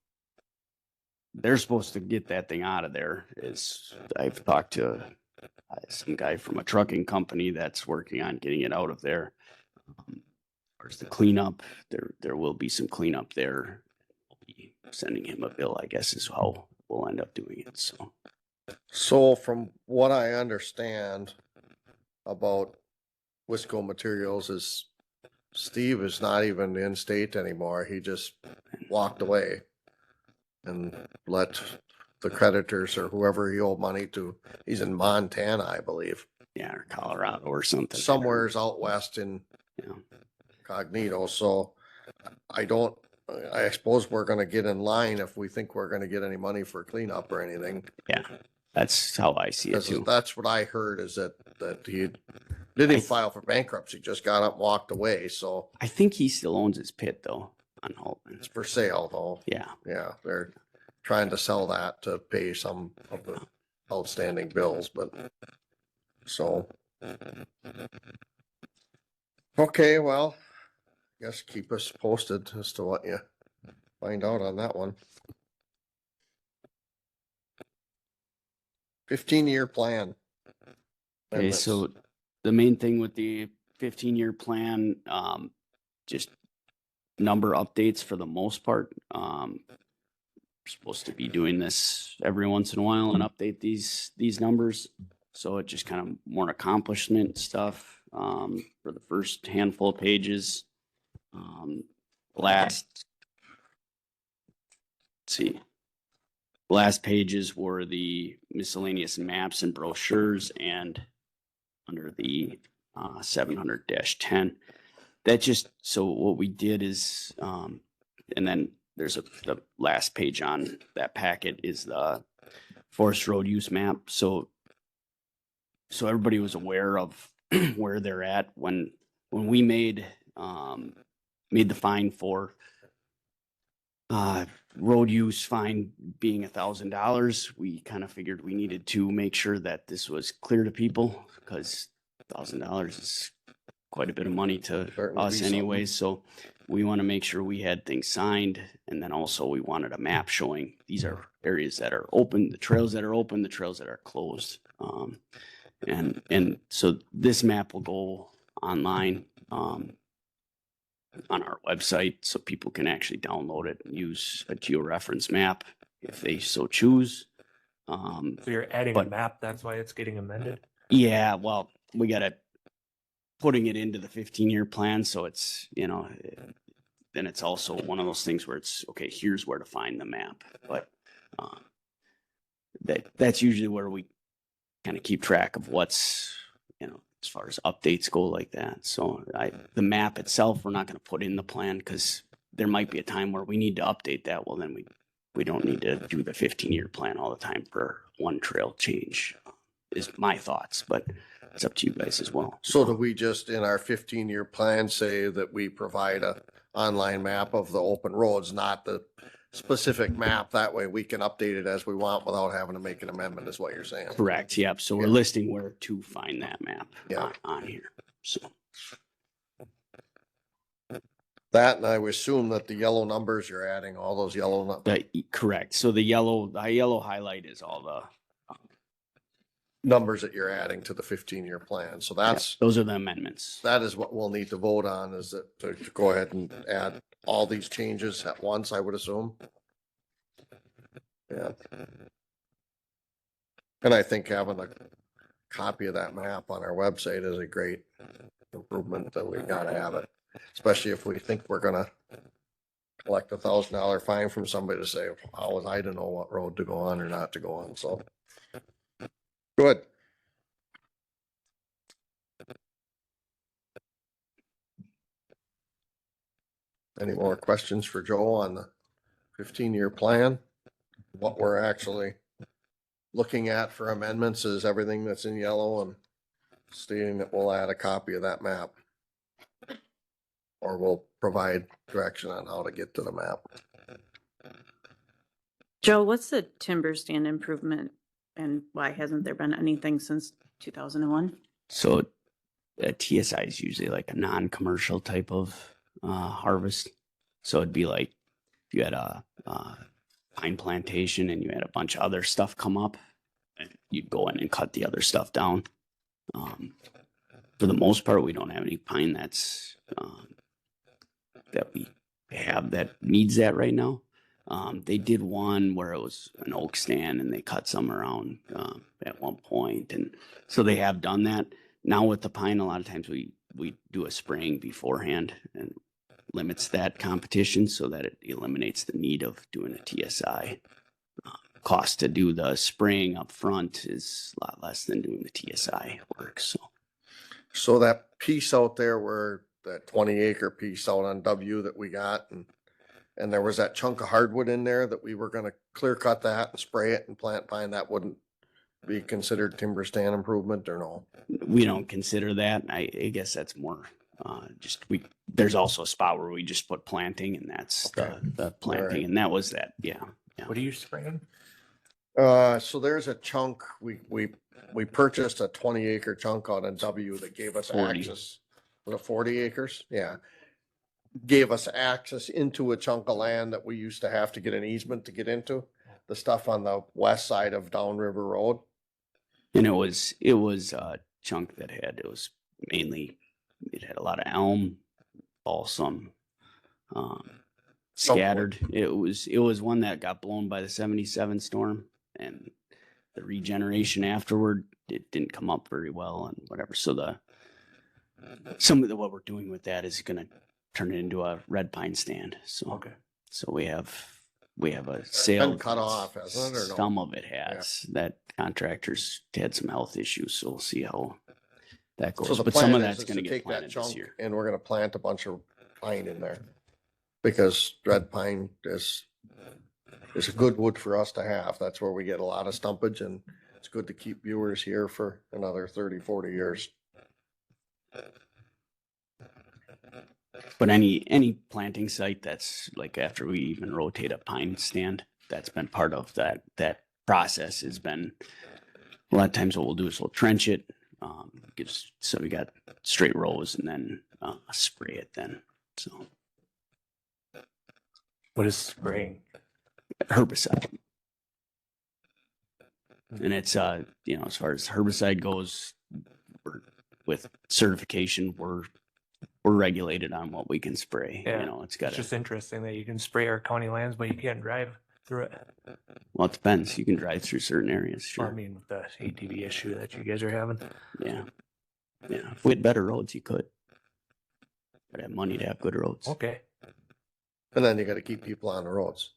they're supposed to get that thing out of there. I've talked to some guy from a trucking company that's working on getting it out of there. Where's the cleanup? There will be some cleanup there. We'll be sending him a bill, I guess, is how we'll end up doing it. So from what I understand about Wisco Materials is Steve is not even in state anymore. He just walked away and let the creditors or whoever he owed money to, he's in Montana, I believe. Yeah, or Colorado or something. Somewhere's out west in Cognito. So I suppose we're gonna get in line if we think we're gonna get any money for cleanup or anything. Yeah, that's how I see it too. That's what I heard is that he didn't file for bankruptcy, just got up and walked away. So I think he still owns his pit though on Haltman. it's for sale though. Yeah. Yeah, they're trying to sell that to pay some of the outstanding bills, but so. Okay, well, guess keep us posted as to what you find out on that one. 15-year plan. Okay, so the main thing with the 15-year plan, just number updates for the most part. We're supposed to be doing this every once in a while and update these numbers. So it just kind of more accomplishment stuff for the first handful of pages. Last pages were the miscellaneous maps and brochures, and under the 700-10. That just, so what we did is, and then there's the last page on that packet is the forest road use map. So everybody was aware of where they're at when we made the fine for road use fine being $1,000. We kind of figured we needed to make sure that this was clear to people because $1,000 is quite a bit of money to us anyways. So we want to make sure we had things signed. And then also we wanted a map showing these are areas that are open, the trails that are open, the trails that are closed. And so this map will go online. on our website so people can actually download it and use a georeference map if they so choose. So you're adding a But- map, that's why it's getting amended? Yeah, well, we gotta putting it into the 15-year plan, so it's, then it's also one of those things where it's, okay, here's where to find the map. But that's usually where we kind of keep track of what's, as far as updates go like that. So the map itself, we're not going to put in the plan because there might be a time where we need to update that. Well, then we don't need to do the 15-year plan all the time for one trail change, is my thoughts, but it's up to you guys as well. So do we just, in our 15-year plan, say that we provide a online map of the open roads, not the specific map? That way we can update it as we want without having to make an amendment, is what you're saying? Correct. Yep. So we're Yeah. listing where to find that map Yeah. on here. So That, and I would assume that the yellow numbers, you're adding all those yellow correct. So the yellow highlight is all the, numbers that you're adding to the 15-year plan. So that's, those are the amendments. that is what we'll need to vote on, is that to go ahead and add all these changes at once, I would assume. Yeah. And I think having a copy of that map on our website is a great improvement, that we gotta have it. Especially if we think we're gonna collect $1,000 fine from somebody to say, how was I to know what road to go on or not to go on? So. Good. Any more questions for Joe on the 15-year plan? What we're actually looking at for amendments is everything that's in yellow and stating that we'll add a copy of that map. Or we'll provide direction on how to get to the map. Joe, what's the timber stand improvement and why hasn't there been anything since 2001? So TSI is usually like a non-commercial type of harvest. So it'd be like if you had a pine plantation and you had a bunch of other stuff come up, and you'd go in and cut the other stuff down. For the most part, we don't have any pine that's that we have that needs that right now. They did one where it was an oak stand and they cut some around at one point. And so they have done that. Now with the pine, a lot of times we do a spraying beforehand and limits that competition so that it eliminates the need of doing a TSI. Cost to do the spraying up front is a lot less than doing the TSI work. So that piece out there where that 20-acre piece out on W that we got, and there was that chunk of hardwood in there that we were gonna clear cut that and spray it and plant pine, that wouldn't be considered timber stand improvement, or no? We don't consider that. I guess that's more there's also a spot where we just put planting, and that's Okay. the planting. Alright. And that was that. Yeah. What are you spraying? So there's a chunk, we purchased a 20-acre chunk out in W that gave us 40. access. Was it 40 acres? Yeah. Gave us access into a chunk of land that we used to have to get an easement to get into. The stuff on the west side of Downriver Road. And it was a chunk that it was mainly, it had a lot of elm, balsam, scattered. It was one that got blown by the 77 storm, and the regeneration afterward, it didn't come up very well and whatever. So what we're doing with that is going to turn it into a red pine stand. So, Okay. so we have a Been sale. cut off, hasn't it, or no? Some of it has. That contractors had some health issues, so we'll see how that goes. So the But some of plan is that's going to get take that planted this chunk year. and we're gonna plant a bunch of pine in there. Because red pine is a good wood for us to have. That's where we get a lot of stumpage, and it's good to keep viewers here for another 30, 40 years. But any planting site that's like after we even rotate a pine stand, that's been part of that process has been a lot of times what we'll do is we'll trench it, so we got straight rows and then spray it then. So What is spraying? herbicide. And it's as far as herbicide goes, with certification, we're we're regulated on what we can spray. Yeah, You know, it's It's got just to, interesting that you can spray our county lands, but you can't drive through it. well, it depends. You can drive through certain areas. Well, Sure. I mean, with the ATV issue that you guys are having. Yeah. Yeah. If we had better roads, you could. But have money to have good roads. Okay. And then you gotta keep people on the roads.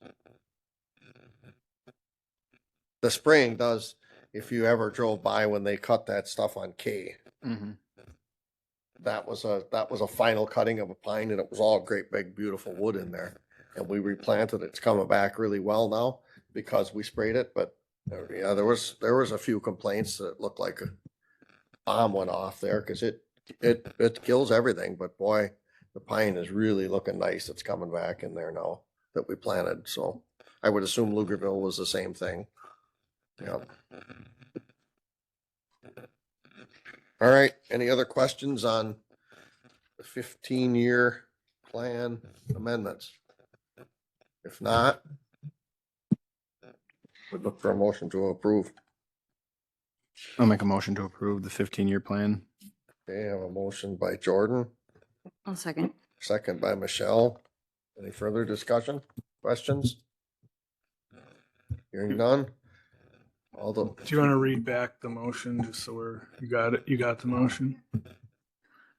The spraying does, if you ever drove by when they cut that stuff on K, Mm-hmm. that was a final cutting of a pine and it was all great big beautiful wood in there. And we replanted it. It's coming back really well now because we sprayed it, but yeah, there was a few complaints that it looked like a bomb went off there because it kills everything, but boy, the pine is really looking nice. It's coming back in there now that we planted. So I would assume Lugerville was the same thing. Yeah. All right, any other questions on the 15-year plan amendments? If not, we'd look for a motion to approve. I'll make a motion to approve the 15-year plan. Okay, I have a motion by Jordan, I'll second. second by Michelle. Any further discussion, questions? Hearing none. All the, Do you want to read back the motion just so you got it? You got the motion?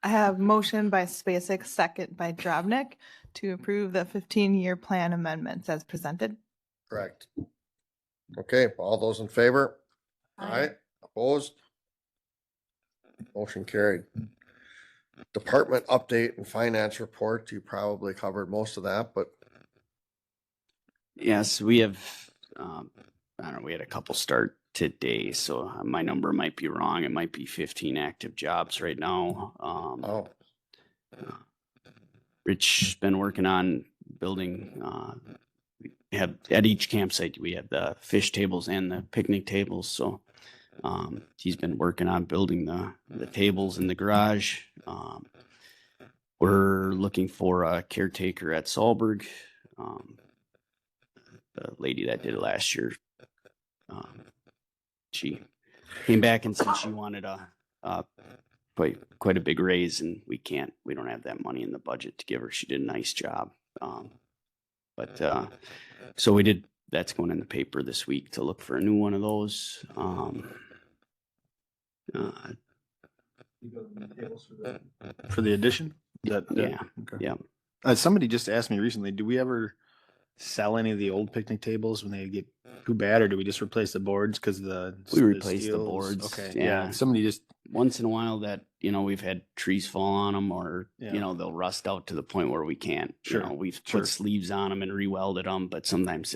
I have motion by Spacek, second by Dravnik to approve the 15-year plan amendments as presented. correct. Okay, all those in favor? Aye. Opposed? Motion carried. Department update and finance report, you probably covered most of that, but Yes, we have, I don't know, we had a couple start today, so my number might be wrong. It might be 15 active jobs right now. oh, Rich's been working on building, we have at each campsite, we have the fish tables and the picnic tables. So he's been working on building the tables in the garage. We're looking for a caretaker at Sahlberg. The lady that did it last year, she came back and said she wanted quite a big raise, and we don't have that money in the budget to give her. She did a nice job. So we did, that's going in the paper this week to look for a new one of those. For the addition? Yeah. Okay. Yeah. Somebody just asked me recently, do we ever sell any of the old picnic tables when they get too bad, or do we just replace the boards because We replace the steels? boards. Okay. Yeah. Somebody just, Once in a while that, we've had trees fall on them, or, Yeah. they'll rust out to the point where we can't. Sure, We've sure. put sleeves on them and rewelded them, but sometimes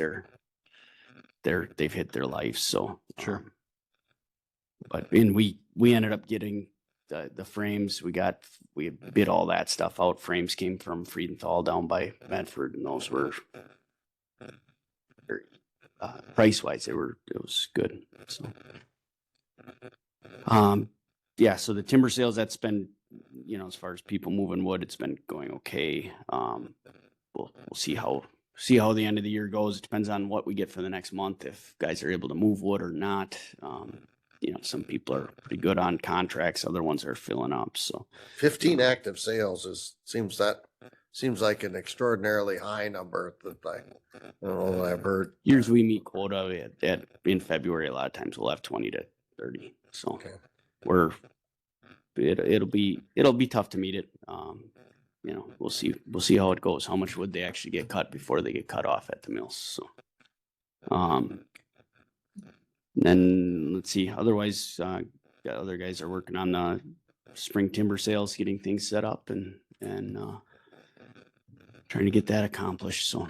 they've hit their life. So Sure. And we ended up getting the frames. We bid all that stuff out. Frames came from Friedenthal down by Medford, and those were price wise, it was good. So yeah, so the timber sales, that's been, as far as people moving wood, it's been going okay. We'll see how the end of the year goes. It depends on what we get for the next month, if guys are able to move wood or not. Some people are pretty good on contracts, other ones are filling up. So 15 active sales seems like an extraordinarily high number that I don't know that I've heard. years we meet quota in February, a lot of times we'll have 20 to 30. So Okay. it'll be tough to meet it. We'll see how it goes, how much wood they actually get cut before they get cut off at the mills. So, then let's see, otherwise, got other guys are working on the spring timber sales, getting things set up and trying to get that accomplished. So.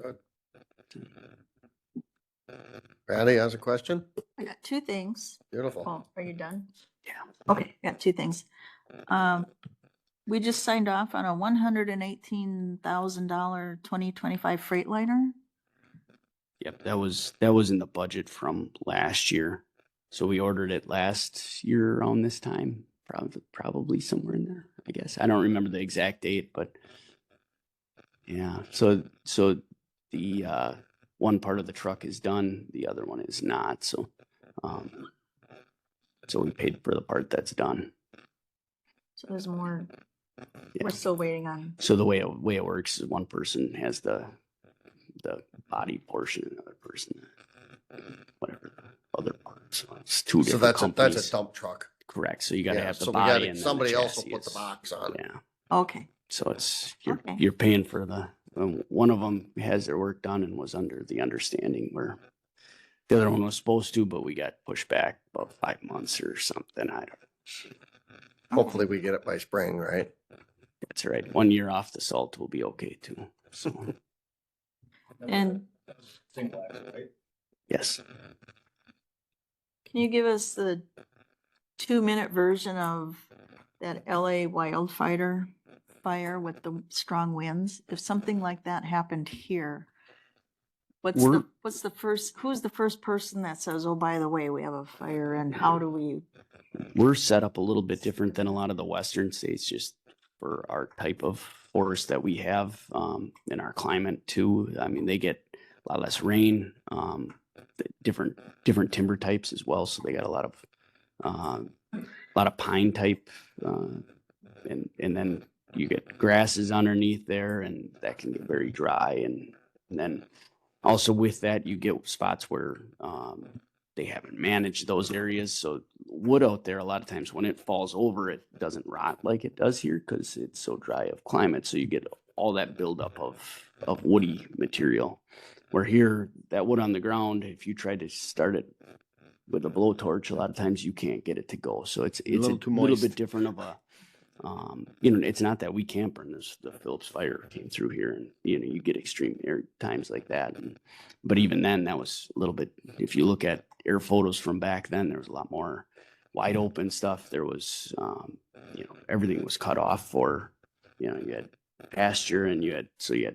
Good. Patty has a question? I got two things. Beautiful. Oh, are you done? Yeah. Okay, got two things. We just signed off on a $118,000 2025 Freightliner. Yep, that was in the budget from last year. So we ordered it last year around this time, probably somewhere in there, I guess. I don't remember the exact date, but yeah. So the one part of the truck is done, the other one is not. So we paid for the part that's done. So there's more, Yeah. we're still waiting on. So the way it works is one person has the body portion, another person, whatever the other part. So it's two So different that's companies. a dump truck. Correct. So you got to Yeah, have the so we body gotta, and then somebody the else will chassis put the is- box on. Yeah. Okay. So it's Okay. you're paying for the one of them has their work done and was under the understanding where the other one was supposed to, but we got pushed back about 5 months or something. I don't. Hopefully we get it by spring, right? That's right. 1 year off the salt will be okay too. So And yes. can you give us the 2-minute version of that LA wildfire fire with the strong winds? If something like that happened here, who's the first person that says, oh, by the way, we have a fire, and how do we? We're set up a little bit different than a lot of the western states just for our type of forest that we have in our climate too. I mean, they get a lot less rain, different timber types as well. So they got a lot of pine type, and then you get grasses underneath there, and that can get very dry. And then also with that, you get spots where they haven't managed those areas. So wood out there, a lot of times when it falls over, it doesn't rot like it does here because it's so dry of climate. So you get all that buildup of woody material. Where here, that wood on the ground, if you try to start it with a blowtorch, a lot of times you can't get it to go. So it's a little too little moist. bit different of a, it's not that we can't burn this. The Phillips fire came through here, and you get extreme air times like that. But even then, that was a little bit. If you look at air photos from back then, there was a lot more wide open stuff. There was, everything was cut off for, you had pasture, and you had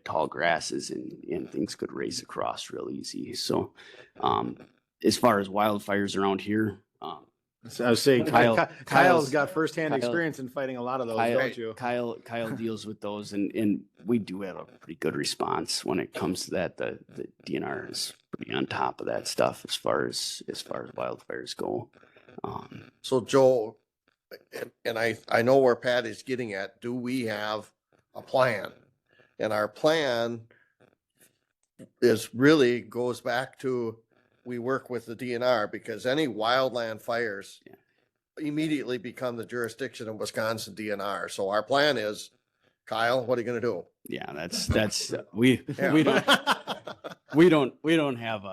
tall grasses, and things could race across real easy. So, as far as wildfires around here, So I was saying, Kyle's Kyle's got firsthand Kyle- experience in fighting a lot of those, Kyle, don't you? Kyle deals with those, and we do have a pretty good response when it comes to that. The DNR is pretty on top of that stuff as far as wildfires go. So Joe, and I know where Pat is getting at, do we have a plan? And our plan really goes back to, we work with the DNR because any wildland fires immediately become the jurisdiction of Wisconsin DNR. So our plan is, Kyle, what are you gonna do? Yeah, that's we Yeah. we don't have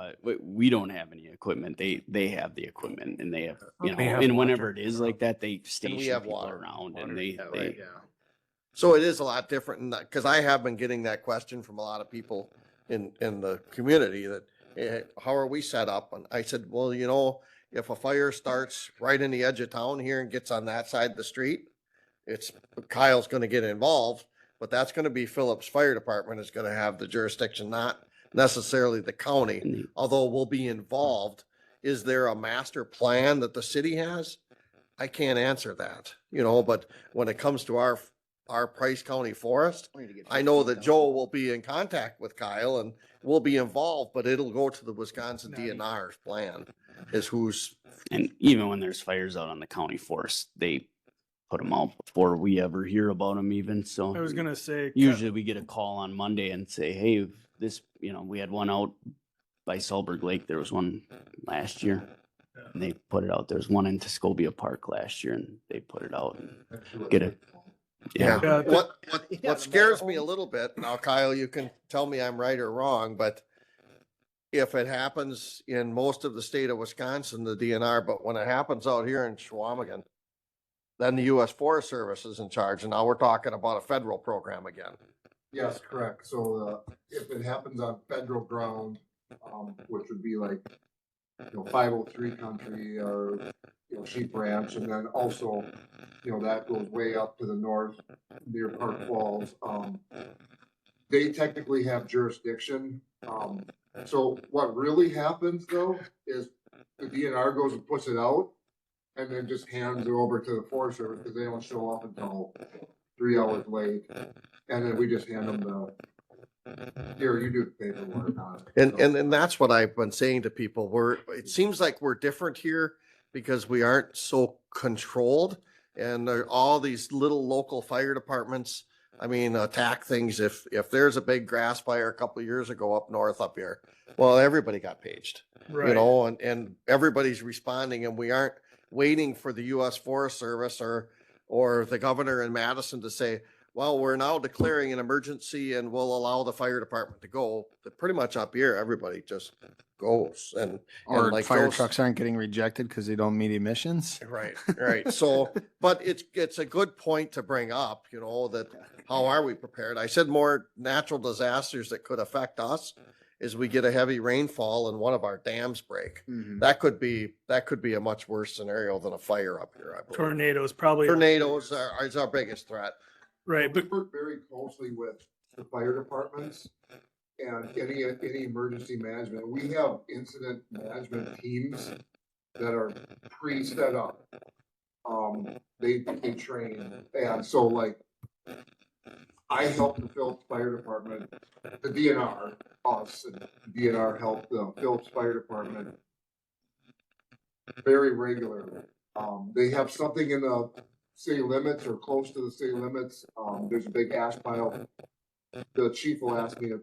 any equipment. They have the equipment, and they have They have and whenever water. it is like that, they station have people water. around, and they So it is a lot different, because I have been getting that question from a lot of people in the community that, how are we set up? And I said, well, if a fire starts right in the edge of town here and gets on that side of the street, Kyle's gonna get involved, but that's gonna be Phillips Fire Department is gonna have the jurisdiction, not necessarily the county, although we'll be involved. Is there a master plan that the city has? I can't answer that, but when it comes to our Price County Forest, I know that Joe will be in contact with Kyle and will be involved, but it'll go to the Wisconsin DNR's plan is who's. And even when there's fires out on the county forest, they put them out before we ever hear about them even. So I was gonna say, usually we get a call on Monday and say, hey, this, we had one out by Solberg Lake. There was one last year. And they put it out. There was one in Tuscobia Park last year, and they put it out and get it. Yeah. Yeah, What scares me a little bit, now Kyle, you can tell me I'm right or wrong, but if it happens in most of the state of Wisconsin, the DNR, but when it happens out here in Chequamegon, then the US Forest Service is in charge, and now we're talking about a federal program again. Yes, correct. So if it happens on federal ground, which would be like, 503 country or, Sheep Ranch, and then also, that goes way up to the north near Park Falls. They technically have jurisdiction. So what really happens though is the DNR goes and puts it out and then just hands it over to the Forest Service because they don't show up until 3 hours late. And then we just hand them here, you do the paperwork on it. And that's what I've been saying to people. It seems like we're different here because we aren't so controlled. And there are all these little local fire departments, I mean, attack things. If there's a big grass fire a couple of years ago up north up here, well, everybody got paged, you Right. know, and everybody's responding, and we aren't waiting for the US Forest Service or the governor in Madison to say, well, we're now declaring an emergency and we'll allow the fire department to go. But pretty much up here, everybody just goes and Or like fire those- trucks aren't getting rejected because they don't meet emissions. Right, right. So, but it's a good point to bring up, you know, that how are we prepared? I said more natural disasters that could affect us is we get a heavy rainfall and one of our dams break. That could be a much worse scenario than a fire up here, I believe. Tornadoes probably. Tornadoes is our biggest threat. Right, We but work very closely with the fire departments and any emergency management. We have incident management teams that are pre-set up. They train, and so like, I help the Phillips Fire Department, the DNR, us, and the DNR help the Phillips Fire Department very regularly. They have something in the city limits or close to the city limits. There's a big ash pile. The chief will ask me to,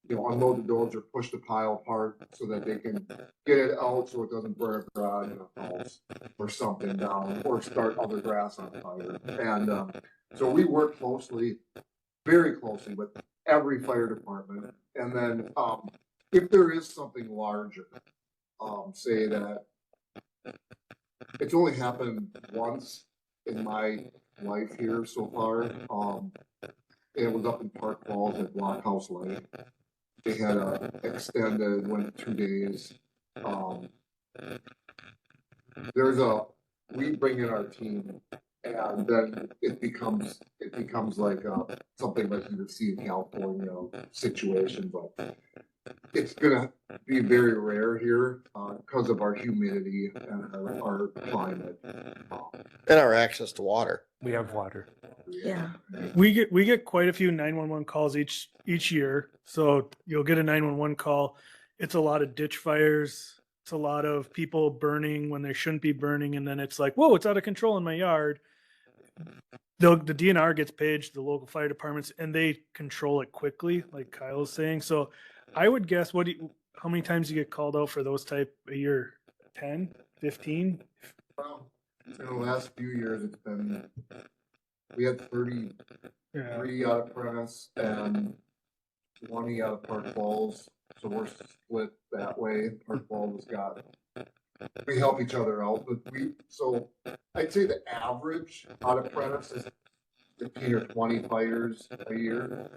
you know, unload the dozer, push the pile apart so that they can get it out so it doesn't burn a garage in a house or something down or start other grass on fire. And so we work closely, very closely with every fire department. And then if there is something larger, say that it's only happened once in my life here so far. It was up in Park Falls at Blockhouse Lake. They had a extended, went 2 days. We bring in our team, and then it becomes like something like you would see in California situation, but it's gonna be very rare here because of our humidity and our climate. And our access to water. We have water. Yeah. we get quite a few 911 calls each year. So you'll get a 911 call. It's a lot of ditch fires. It's a lot of people burning when they shouldn't be burning, and then it's like, whoa, it's out of control in my yard. The DNR gets paged, the local fire departments, and they control it quickly, like Kyle was saying. So I would guess, how many times you get called out for those type a year? 10, 15? Well, in the last few years, it's been, we had 33 Yeah. out of Prentice and 20 out of Park Falls. So we're split that way. Park Falls we help each other out, but so I'd say the average out of Prentice is 15 or 20 fires a year.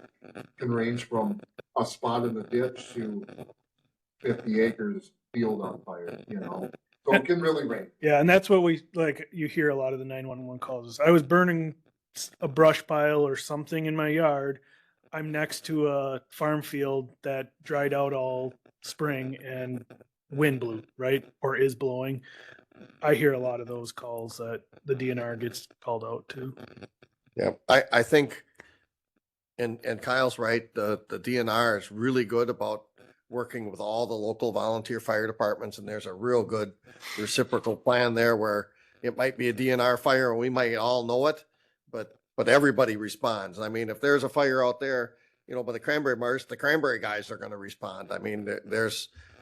Can range from a spot in the ditch to 50 acres field on fire, you know. So it can really range. Yeah, and that's what you hear a lot of the 911 calls is, I was burning a brush pile or something in my yard. I'm next to a farm field that dried out all spring and wind blew, right? Or is blowing. I hear a lot of those calls that the DNR gets called out to. Yeah, I think, and Kyle's right, the DNR is really good about working with all the local volunteer fire departments, and there's a real good reciprocal plan there where it might be a DNR fire and we might all know it, but everybody responds. I mean, if there's a fire out there, you know, by the cranberry marsh, the cranberry guys are going to respond. I mean,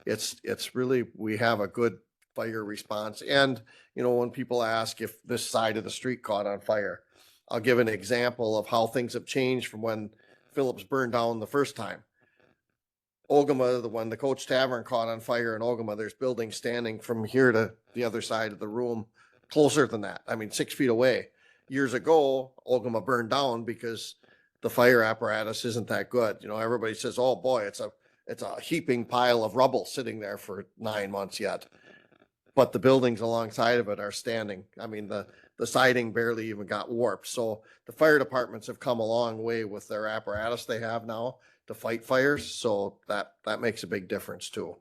it's really, we have a good fire response. And, you know, when people ask if this side of the street caught on fire, I'll give an example of how things have changed from when Phillips burned down the first time. Ogama, when the Coach Tavern caught on fire in Ogama, there's buildings standing from here to the other side of the room, closer than that. I mean, 6 feet away. Years ago, Ogama burned down because the fire apparatus isn't that good. You know, everybody says, "Oh boy, it's a heaping pile of rubble sitting there for 9 months yet." But the buildings alongside of it are standing. I mean, the siding barely even got warped. So the fire departments have come a long way with their apparatus they have now to fight fires. So that makes a big difference too.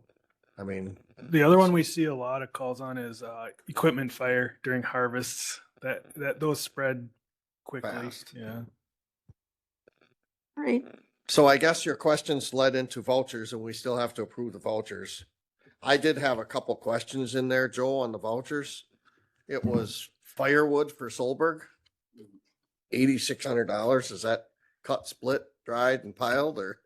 I mean, The other one we see a lot of calls on is equipment fire during harvests. That those spread quickly. Fast. Yeah. Right. so I guess your questions led into vouchers, and we still have to approve the vouchers. I did have a couple questions in there, Joe, on the vouchers. It was firewood for Solberg. $8,600. Is that cut, split, dried and piled or?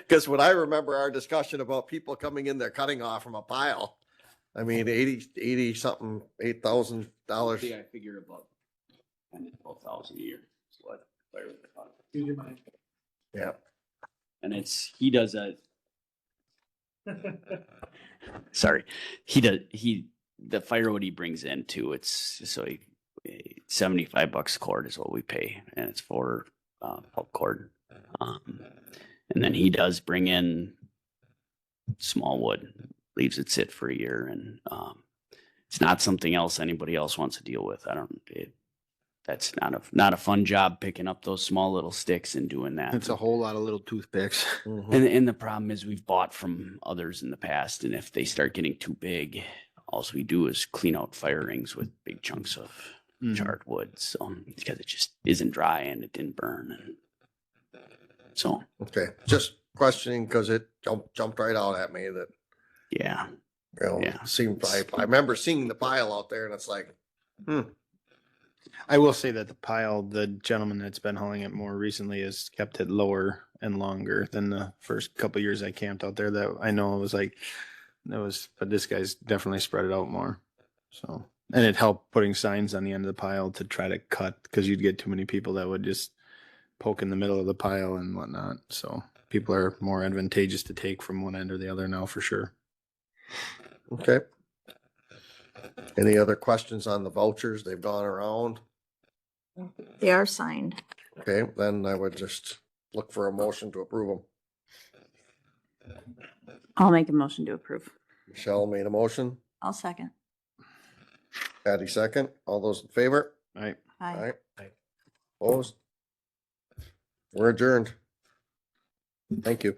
Cause when I remember our discussion about people coming in there cutting off from a pile, I mean, 80 something, $8,000. I figure about 12,000 a year. Is what firewood costs. Yeah. And he does a. Sorry, the firewood he brings in too. It's so $75 a cord is what we pay, and it's for pulp cord. And then he does bring in small wood, leaves it sit for a year, and it's not something else anybody else wants to deal with. That's not a fun job picking up those small little sticks and doing that. It's a whole lot of little toothpicks. And the problem is we've bought from others in the past, and if they start getting too big, all we do is clean out fire rings with big chunks of charred wood. So because it just isn't dry and it didn't burn, and so Okay, just questioning because it jumped right out at me that, yeah. you know, Yeah. seemed, I remember seeing the pile out there and it's like, I will say that the gentleman that's been hauling it more recently has kept it lower and longer than the first couple of years I camped out there. That I know it was like, but this guy's definitely spread it out more. So, and it helped putting signs on the end of the pile to try to cut, because you'd get too many people that would just poke in the middle of the pile and whatnot. So people are more advantageous to take from one end or the other now for sure. okay. Any other questions on the vouchers? They've gone around. They are signed. Okay, then I would just look for a motion to approve them. I'll make a motion to approve. Michelle made a motion. I'll second. Patty second. All those in favor? All right. All Aye. right. Opposed? We're adjourned. Thank you.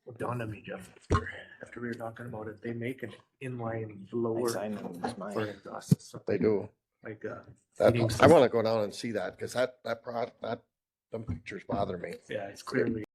What dawned on me, Jeff, after we were talking about it, they make an inline blower for exhaust. So They do. like I want to go down and see that because them pictures bother me. yeah, it's clearly